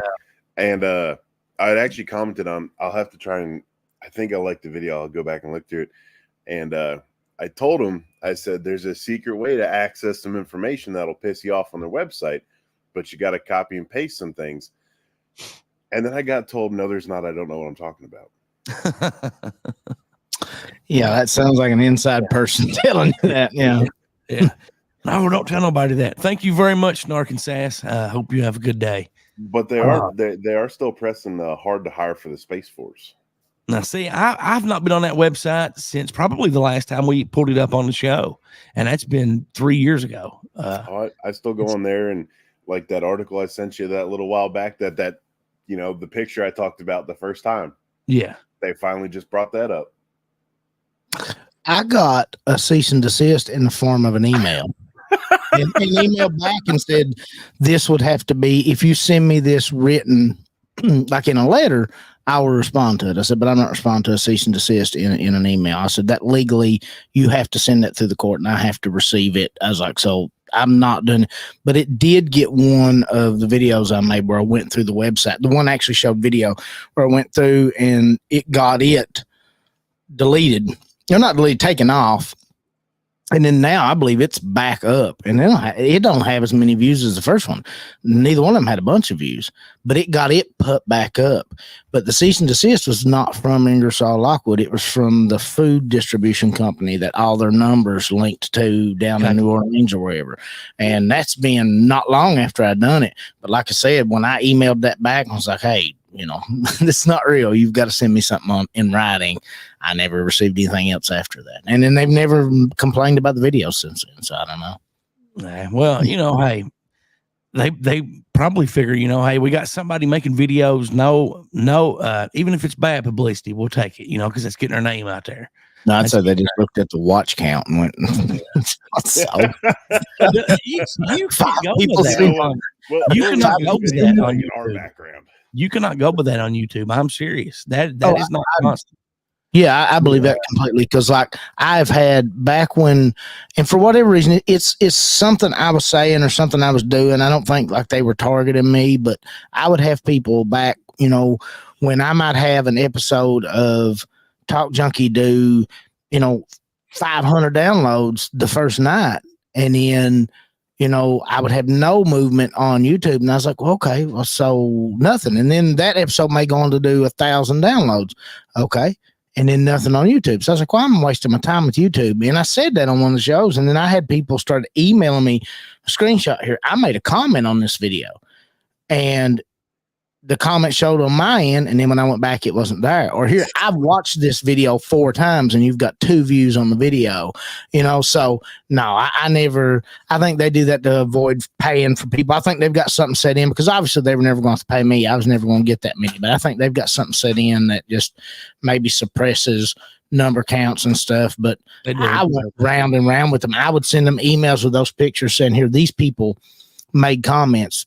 and I had actually commented on. I'll have to try and. I think I like the video. I'll go back and look through it. And I told him, I said, there's a secret way to access some information that'll piss you off on their website, but you got to copy and paste some things. And then I got told, no, there's not. I don't know what I'm talking about. Yeah, that sounds like an inside person telling you that. Yeah. Yeah. No, don't tell nobody that. Thank you very much, Snark and Sass. Hope you have a good day. But they are still pressing hard to hire for the Space Force. Now, see, I've not been on that website since probably the last time we pulled it up on the show, and that's been 3 years ago. I still go on there, and like that article I sent you that little while back, that the picture I talked about the first time. Yeah, they finally just brought that up. I got a cease and desist in the form of an email. and emailed back and said, this would have to be, if you send me this written, like in a letter, I will respond to it. I said, but I'm not responding to a cease and desist in an email. I said, that legally, you have to send that through the court and I have to receive it. I was like, so I'm not doing it. But it did get one of the videos I made where I went through the website. The one actually showed video where I went through and it got it deleted. You're not deleted, taken off. And then now I believe it's back up, and it don't have as many views as the first one. Neither one of them had a bunch of views, but it got it put back up. But the cease and desist was not from Ingersoll Lockwood. It was from the food distribution company that all their numbers linked to down in New Orleans or wherever. And that's been not long after I'd done it. But like I said, when I emailed that back, I was like, hey, this is not real. You've got to send me something in writing. I never received anything else after that. And then they've never complained about the video since then. So I don't know. Well, hey, they probably figure, hey, we got somebody making videos. No, even if it's bad publicity, we'll take it, because it's getting our name out there. No, I'd say they just looked at the watch count and went, so. You can't go with that. You cannot go with that on our background. You cannot go with that on YouTube. I'm serious. That is not constant. Yeah, I believe that completely. Because like I've had back when, and for whatever reason, it's something I was saying or something I was doing. I don't think like they were targeting me, but I would have people back, when I might have an episode of Talk Junkie do, 500 downloads the first night. And then, I would have no movement on YouTube. And I was like, well, okay, well, so nothing. And then that episode may go on to do 1,000 downloads. Okay. And then nothing on YouTube. So I was like, well, I'm wasting my time with YouTube. And I said that on one of the shows. And then I had people start emailing me a screenshot here. I made a comment on this video. And the comment showed on my end, and then when I went back, it wasn't there. Or here, I've watched this video 4 times, and you've got 2 views on the video, So no, I never. I think they do that to avoid paying for people. I think they've got something set in because obviously they were never going to pay me. I was never going to get that many, but I think they've got something set in that just maybe suppresses number counts and stuff. But I went round and round with them. I would send them emails with those pictures saying, "Here, these people made comments."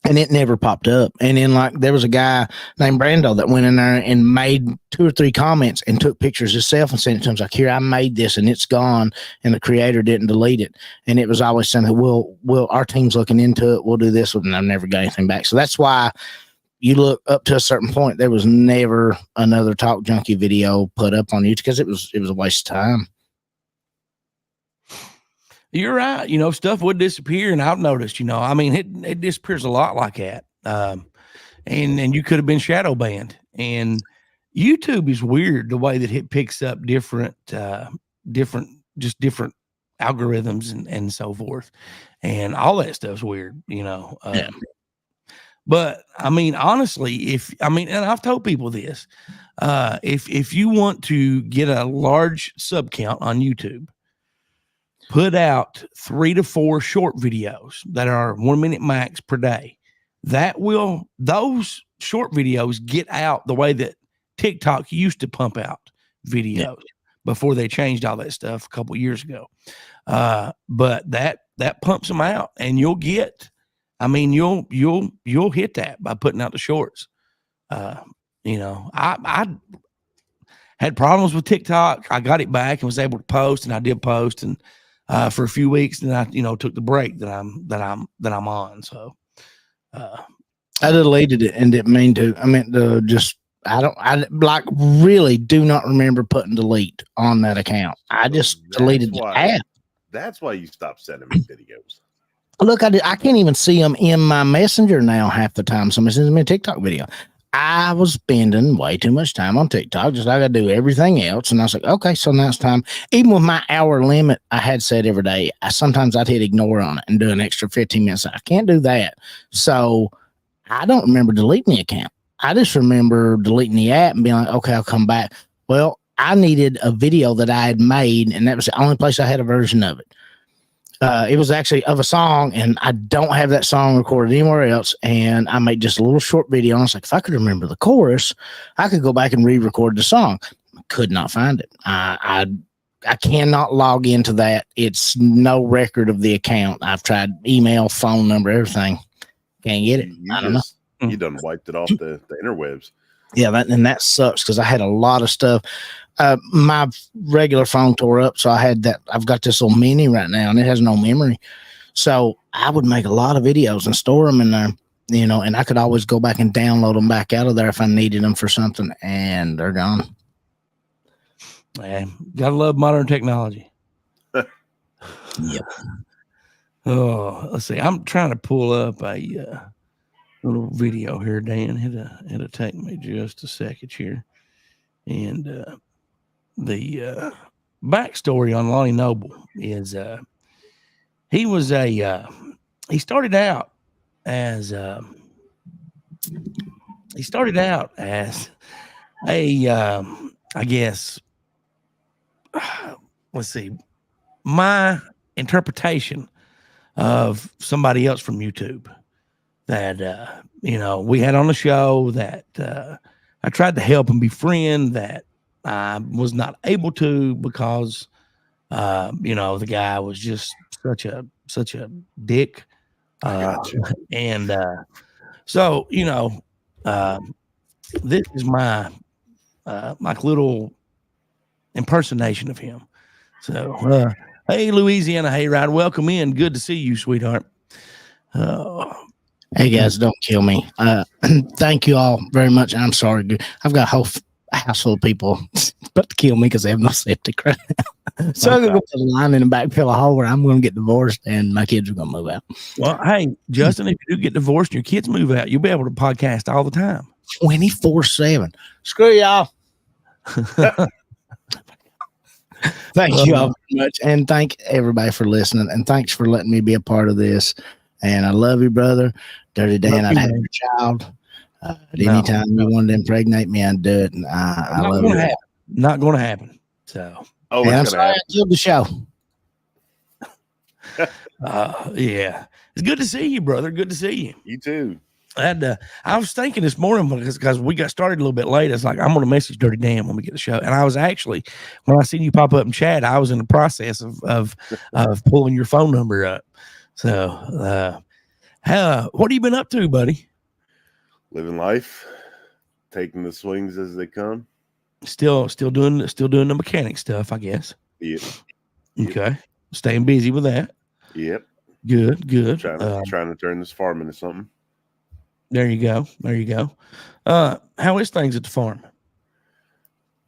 And it never popped up. And then like there was a guy named Brando that went in there and made 2 or 3 comments and took pictures himself and sent it to him. Like, here, I made this and it's gone. And the creator didn't delete it. And it was always saying, we'll our team's looking into it. We'll do this. And I've never got anything back. So that's why you look up to a certain point. There was never another Talk Junkie video put up on YouTube because it was a waste of time. You're right. Stuff would disappear, and I've noticed, it disappears a lot like that. And you could have been shadow banned. And YouTube is weird the way that it picks up different algorithms and so forth, and all that stuff's weird, Yeah. But I mean, honestly, and I've told people this, if you want to get a large sub count on YouTube, put out 3 to 4 short videos that are 1 minute max per day. Those short videos get out the way that TikTok used to pump out videos before they changed all that stuff a couple years ago. But that pumps them out, and you'll hit that by putting out the shorts. I had problems with TikTok. I got it back and was able to post, and I did post, and for a few weeks, then I took the break that I'm on. So I deleted it and didn't mean to. I meant to just. I really do not remember putting delete on that account. I just deleted the app. That's why you stopped sending me videos. Look, I can't even see them in my messenger now half the time. Somebody sends me a TikTok video. I was spending way too much time on TikTok. Just like I do everything else. And I was like, okay, so now it's time. Even with my hour limit I had set every day, sometimes I'd hit ignore on it and do an extra 15 minutes. I can't do that. So I don't remember deleting the account. I just remember deleting the app and being like, okay, I'll come back. Well, I needed a video that I had made, and that was the only place I had a version of it. It was actually of a song, and I don't have that song recorded anywhere else. And I made just a little short video. And I was like, if I could remember the chorus, I could go back and re-record the song. Could not find it. I cannot log into that. It's no record of the account. I've tried email, phone number, everything. Can't get it. I don't know. You done wiped it off the interwebs. Yeah, that sucks because I had a lot of stuff. My regular phone tore up, so I've got this little mini right now, and it has no memory. So I would make a lot of videos and store them in there, and I could always go back and download them back out of there if I needed them for something, and they're gone. Man, gotta love modern technology. Yep. Oh, let's see. I'm trying to pull up a little video here, Dan. It'll take me just a second here. And the backstory on Lonnie Noble is he started out as a I guess let's see, my interpretation of somebody else from YouTube that we had on the show that I tried to help and befriend, that I was not able to because the guy was just such a dick. And so this is my little impersonation of him. So hey, Louisiana Hayride, welcome in. Good to see you, sweetheart. Hey guys, don't kill me. Thank you all very much. I'm sorry. I've got a whole house full of people about to kill me because they have no septic right now. So I'm going to go to the line in the back, fill a hole where I'm going to get divorced and my kids are going to move out. Well, hey, Justin, if you do get divorced and your kids move out, you'll be able to podcast all the time. 24/7. Screw y'all. Thank you all very much. And thank everybody for listening. And thanks for letting me be a part of this. And I love you, brother. Dirty Dan, I'd have your child. Anytime you wanted to impregnate me, I'd do it. And I love you. Not going to happen. So, I'm sorry I killed the show. Yeah. It's good to see you, brother. Good to see you. You too. And I was thinking this morning because we got started a little bit late. I was like, I'm going to message Dirty Dan when we get the show. And I was actually, when I seen you pop up in chat, I was in the process of pulling your phone number up. So, what have you been up to, buddy? Living life, taking the swings as they come. Still doing the mechanic stuff, I guess. Yep. Okay. Staying busy with that. Yep. Good. Trying to turn this farm into something. There you go. How is things at the farm?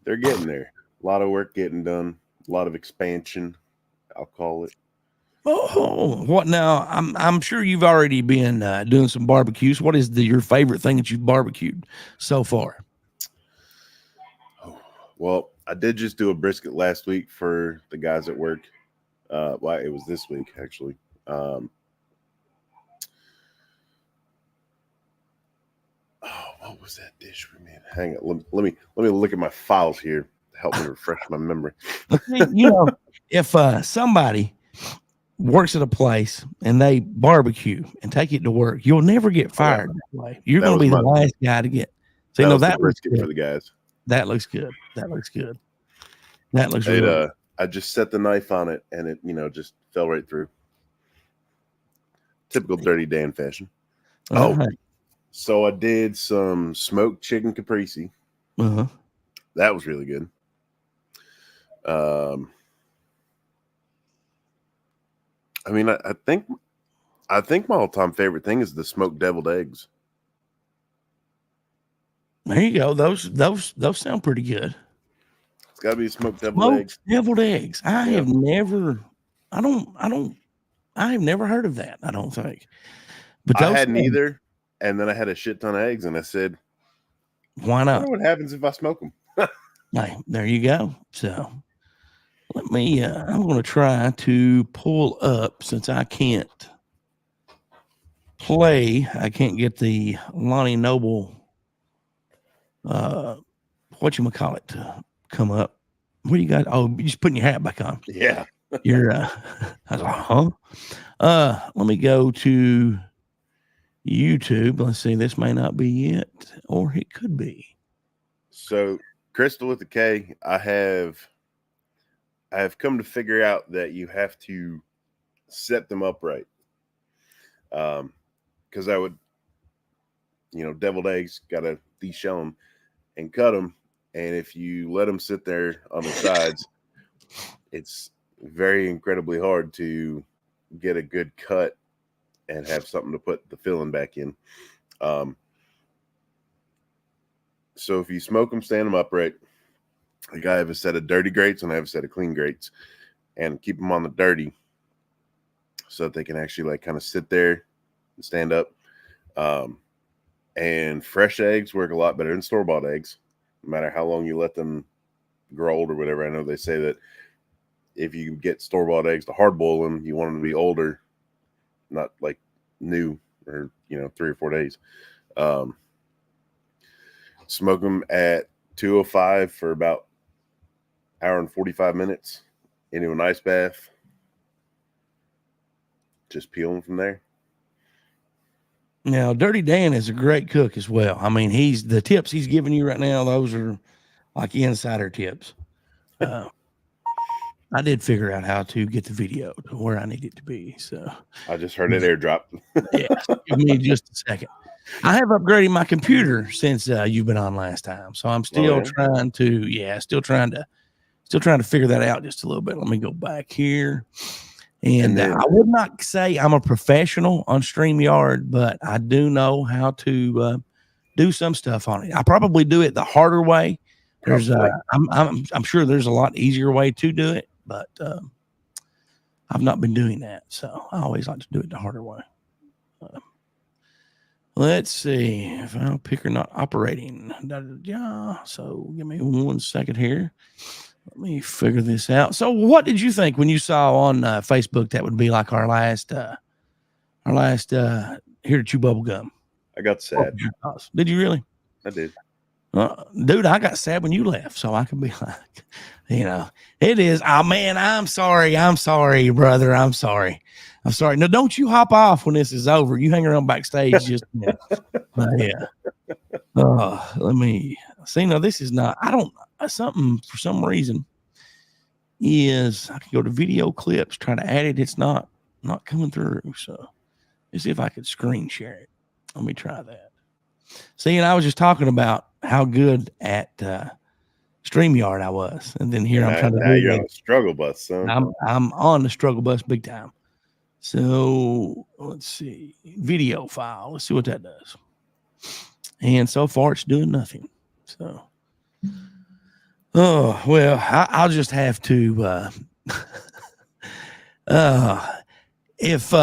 They're getting there. A lot of work getting done. A lot of expansion, I'll call it. Oh, what now? I'm sure you've already been doing some barbecues. What is your favorite thing that you've barbecued so far? Well, I did just do a brisket last week for the guys at work. Well, it was this week actually. What was that dish we made? Hang on, let me look at my files here to help me refresh my memory. You know, if somebody works at a place and they barbecue and take it to work, you'll never get fired that way. You're going to be the last guy to get. So you know that looks good for the guys. That looks good. That looks good. That looks really good. I just set the knife on it and it, just fell right through. Typical Dirty Dan fashion. So I did some smoked chicken caprese. Uh-huh. That was really good. I mean, I think my all-time favorite thing is the smoked deviled eggs. There you go. Those sound pretty good. It's got to be smoked deviled eggs. Deviled eggs. I have never heard of that. I don't think. But I hadn't either. And then I had a shit ton of eggs, and I said, "Why not? I wonder what happens if I smoke them?" Hey, there you go. So let me. I'm going to try to pull up since I can't play. I can't get the Lonnie Noble. Whatchamacallit to come up. What do you got? Oh, you're just putting your hat back on. Yeah. You're I was like, huh? Let me go to YouTube. Let's see. This may not be it, or it could be. So Crystal with the K, I have come to figure out that you have to set them upright. Because I would, deviled eggs, gotta deshell them and cut them. And if you let them sit there on the sides, it's very incredibly hard to get a good cut and have something to put the filling back in. So if you smoke them, stand them upright. Like I have a set of dirty grates and I have a set of clean grates, and keep them on the dirty so that they can actually kind of sit there and stand up. And fresh eggs work a lot better than store-bought eggs, no matter how long you let them grow old or whatever. I know they say that if you get store-bought eggs to hard boil them, you want them to be older, not like new or 3 or 4 days. Smoke them at 205 for about an hour and 45 minutes into an ice bath. Just peel them from there. Now, Dirty Dan is a great cook as well. I mean, the tips he's giving you right now, those are like insider tips. I did figure out how to get the video to where I need it to be. So I just heard it airdrop. Yeah, give me just a second. I have upgraded my computer since you've been on last time, so I'm still trying to figure that out just a little bit. Let me go back here, and I would not say I'm a professional on StreamYard, but I do know how to do some stuff on it. I probably do it the harder way. There's I'm sure there's a lot easier way to do it, but I've not been doing that, so I always like to do it the harder way. Let's see if I'll pick or not operating. So give me 1 second here. Let me figure this out. So what did you think when you saw on Facebook that would be like our last Here to Chew Bubblegum? I got sad. Did you really? I did. Dude, I got sad when you left, so I could be like, it is. Oh man, I'm sorry, brother. I'm sorry. No, don't you hop off when this is over. You hang around backstage just a minute. Yeah. Let me see. No, this is not. Something for some reason is I can go to video clips, try to add it. It's not coming through. So let's see if I could screen share it. Let me try that. See, and I was just talking about how good at StreamYard I was, and then here I'm trying to. Now you're on the struggle bus, son. I'm on the struggle bus big time. So let's see, video file. Let's see what that does. And so far, it's doing nothing. So, I'll just have to. if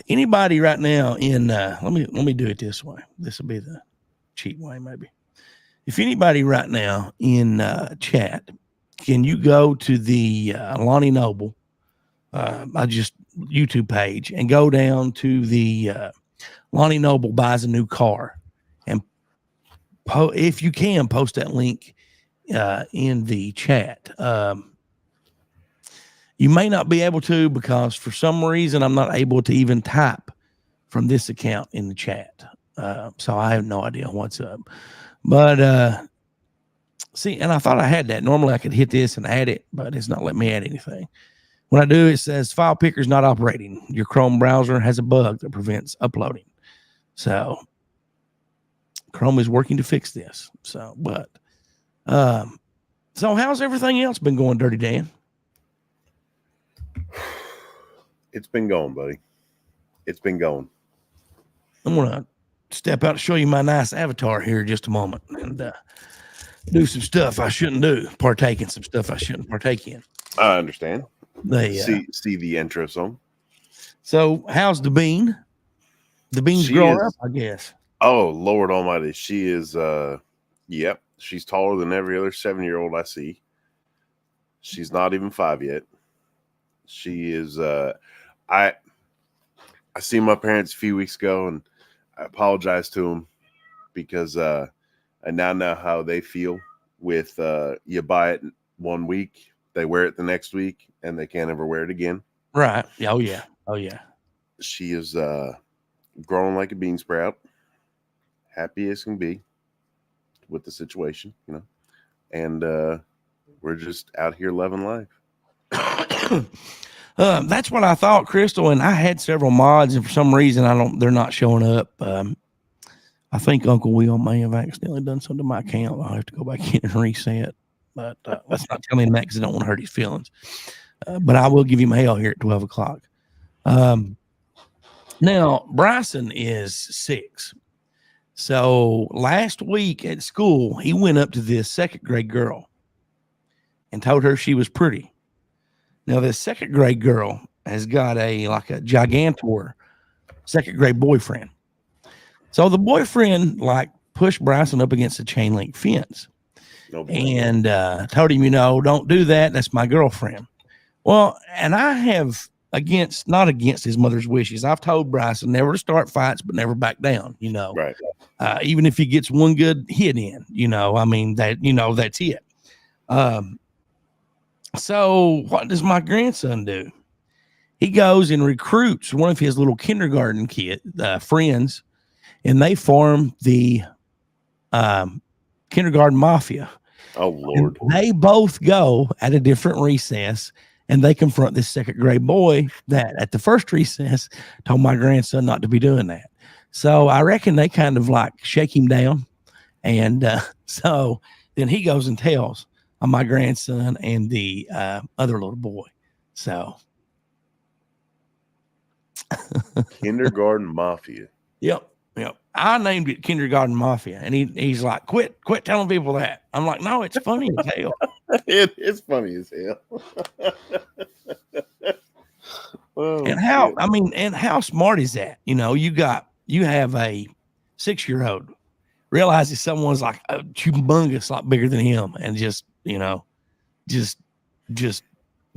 anybody right now in let me do it this way. This will be the cheap way, maybe. If anybody right now in chat, can you go to the Lonnie Noble I just YouTube page and go down to the Lonnie Noble buys a new car, and if you can post that link in the chat. You may not be able to, because for some reason I'm not able to even type from this account in the chat. So I have no idea what's up. But see, and I thought I had that. Normally I could hit this and add it, but it's not letting me add anything. When I do, it says file picker is not operating. Your Chrome browser has a bug that prevents uploading. So Chrome is working to fix this. So, but so how's everything else been going, Dirty Dan? It's been going, buddy. It's been going. I'm gonna step out to show you my nice avatar here in just a moment, and do some stuff I shouldn't do, partake in some stuff I shouldn't partake in. I understand. They see the intro song. So how's the bean? The bean's growing up, I guess. Oh, Lord Almighty. She is yep, she's taller than every other 7-year-old I see. She's not even 5 yet. She is I seen my parents a few weeks ago, and I apologized to them because I now know how they feel with you buy it 1 week, they wear it the next week, and they can't ever wear it again. Right. Oh yeah. Oh yeah. She is growing like a bean sprout, happy as can be with the situation, you know, and we're just out here loving life. That's what I thought, Crystal, and I had several mods, and for some reason they're not showing up. I think Uncle Will may have accidentally done something to my account. I'll have to go back in and reset, but let's not tell him that, because I don't want to hurt his feelings. But I will give him hell here at 12 o'clock. Now Bryson is 6. So last week at school, he went up to this 2nd grade girl and told her she was pretty. Now, this 2nd grade girl has got a gigantor 2nd grade boyfriend. So the boyfriend pushed Bryson up against a chain link fence and told him, don't do that. That's my girlfriend. Well, and I have not against his mother's wishes. I've told Bryson never to start fights, but never back down, Right. Even if he gets one good hit in, that's it. So what does my grandson do? He goes and recruits one of his little kindergarten friends, and they form the kindergarten mafia. Oh, Lord. And they both go at a different recess, and they confront this 2nd grade boy that at the first recess told my grandson not to be doing that. So I reckon they kind of shake him down. And so then he goes and tells on my grandson and the other little boy. So Kindergarten Mafia. Yep. I named it Kindergarten Mafia, and he's like, quit telling people that. I'm like, no, it's funny as hell. It is funny as hell. And how smart is that? You have a 6-year-old realizes someone's a humongous lot bigger than him, and just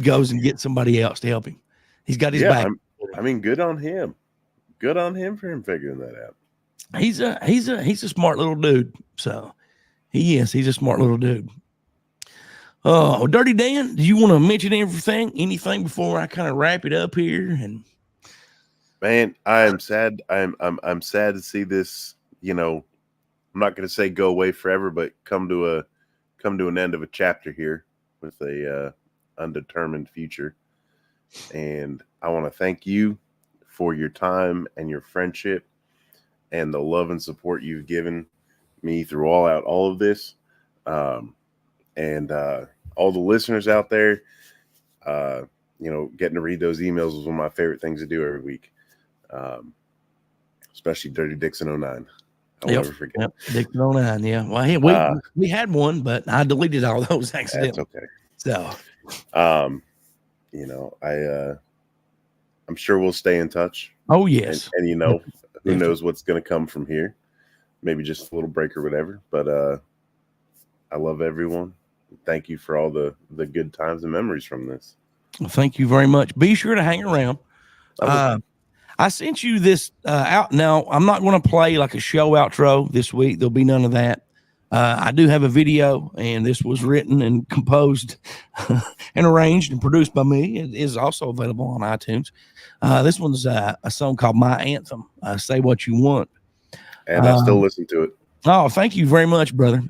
goes and gets somebody else to help him. He's got his back. Good on him. Good on him for him figuring that out. He's a smart little dude. So he's a smart little dude. Oh, Dirty Dan, do you want to mention anything before I kind of wrap it up here? And man, I am sad. I'm sad to see this, I'm not going to say go away forever, but come to an end of a chapter here with a undetermined future. And I want to thank you for your time and your friendship and the love and support you've given me through all of this. And all the listeners out there, getting to read those emails was one of my favorite things to do every week. Especially Dirty Dixon 09. I'll never forget. Yep. Dixon 09, yeah. Well, we had one, but I deleted all those accidentally. That's okay. So, I'm I'm sure we'll stay in touch. Oh, yes. And you know, who knows what's going to come from here. Maybe just a little break or whatever. But I love everyone. Thank you for all the good times and memories from this. Well, thank you very much. Be sure to hang around. I sent you this out. Now, I'm not going to play like a show outro this week. There'll be none of that. I do have a video, and this was written and composed and arranged and produced by me. It is also available on iTunes. This one's a song called My Anthem, Say What You Want. And I still listen to it. Oh, thank you very much, brother.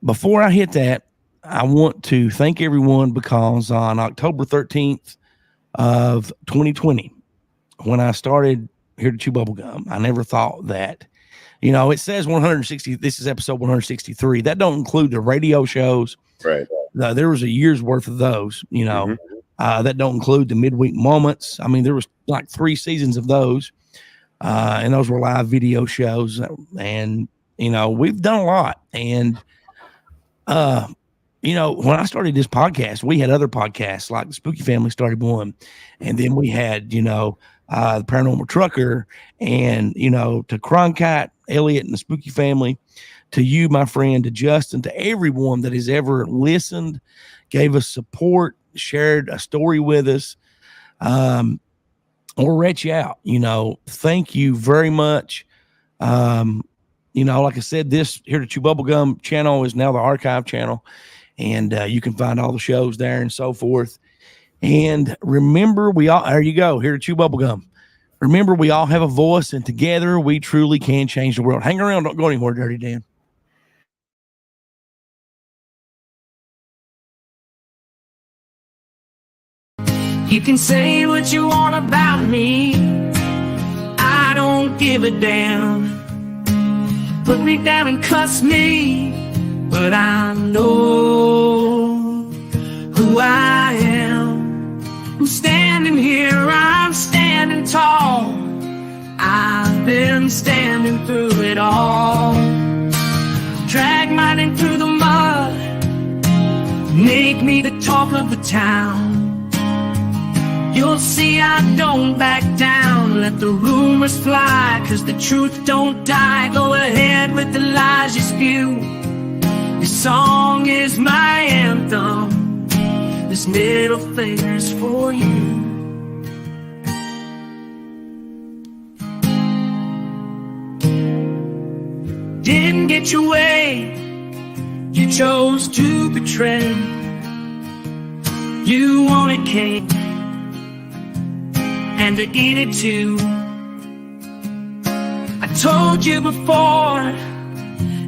Before I hit that, I want to thank everyone because on October 13th of 2020, when I started Here to Chew Bubblegum, I never thought that, you know, it says 160. This is episode 163. That don't include the radio shows. Right. There was a year's worth of those, you know, that don't include the midweek moments. I mean, there was like 3 seasons of those. And those were live video shows. And, you know, we've done a lot. And, you know, when I started this podcast, we had other podcasts like the Spooky Family started one. And then we had, you know, the Paranormal Trucker and, you know, to Cronkite, Elliot and the Spooky Family, to you, my friend, to Justin, to everyone that has ever listened, gave us support, shared a story with us, or reach out, you know, thank you very much. You know, like I said, this Here to Chew Bubblegum channel is now the archive channel, and you can find all the shows there and so forth. And remember, there you go, Here to Chew Bubblegum. Remember, we all have a voice, and together we truly can change the world. Hang around, don't go anywhere, Dirty Dan. You can say what you want about me, I don't give a damn. Put me down and cuss me, but I know who I am. I'm standing here, I'm standing tall. I've been standing through it all. Drag my name through the mud, make me the talk of the town. You'll see I don't back down, let the rumors fly, 'cause the truth don't die. Go ahead with the lies you spew. This song is my anthem, this middle finger's for you. Didn't get your way, you chose to betray. You wanted cake and to eat it too. I told you before,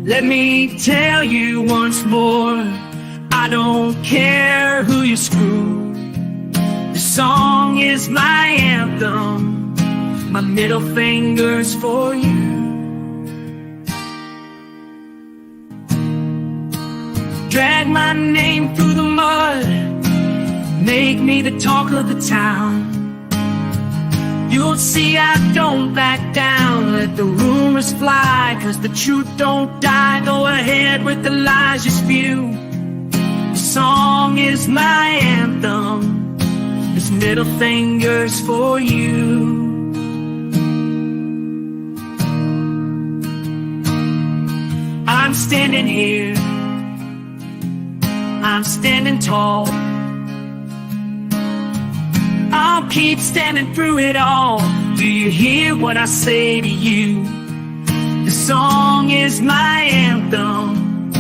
let me tell you once more, I don't care who you screw. This song is my anthem, my middle finger's for you. Drag my name through the mud, make me the talk of the town. You'll see I don't back down, let the rumors fly, 'cause the truth don't die. Go ahead with the lies you spew. The song is my anthem, this middle finger's for you. I'm standing here, I'm standing tall. I'll keep standing through it all. Do you hear what I say to you? The song is my anthem,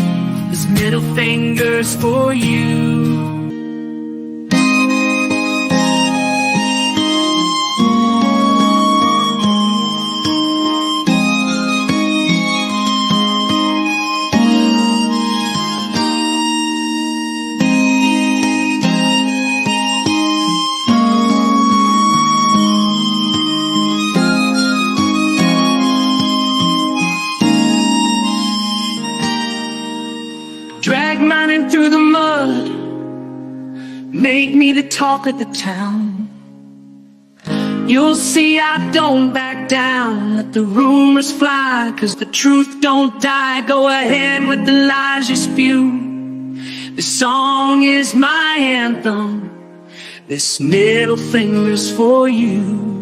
this middle finger's for you. Through the mud, make me the talk of the town. You'll see I don't back down, let the rumors fly, 'cause the truth don't die. Go ahead with the lies you spew. The song is my anthem, This middle finger's for you.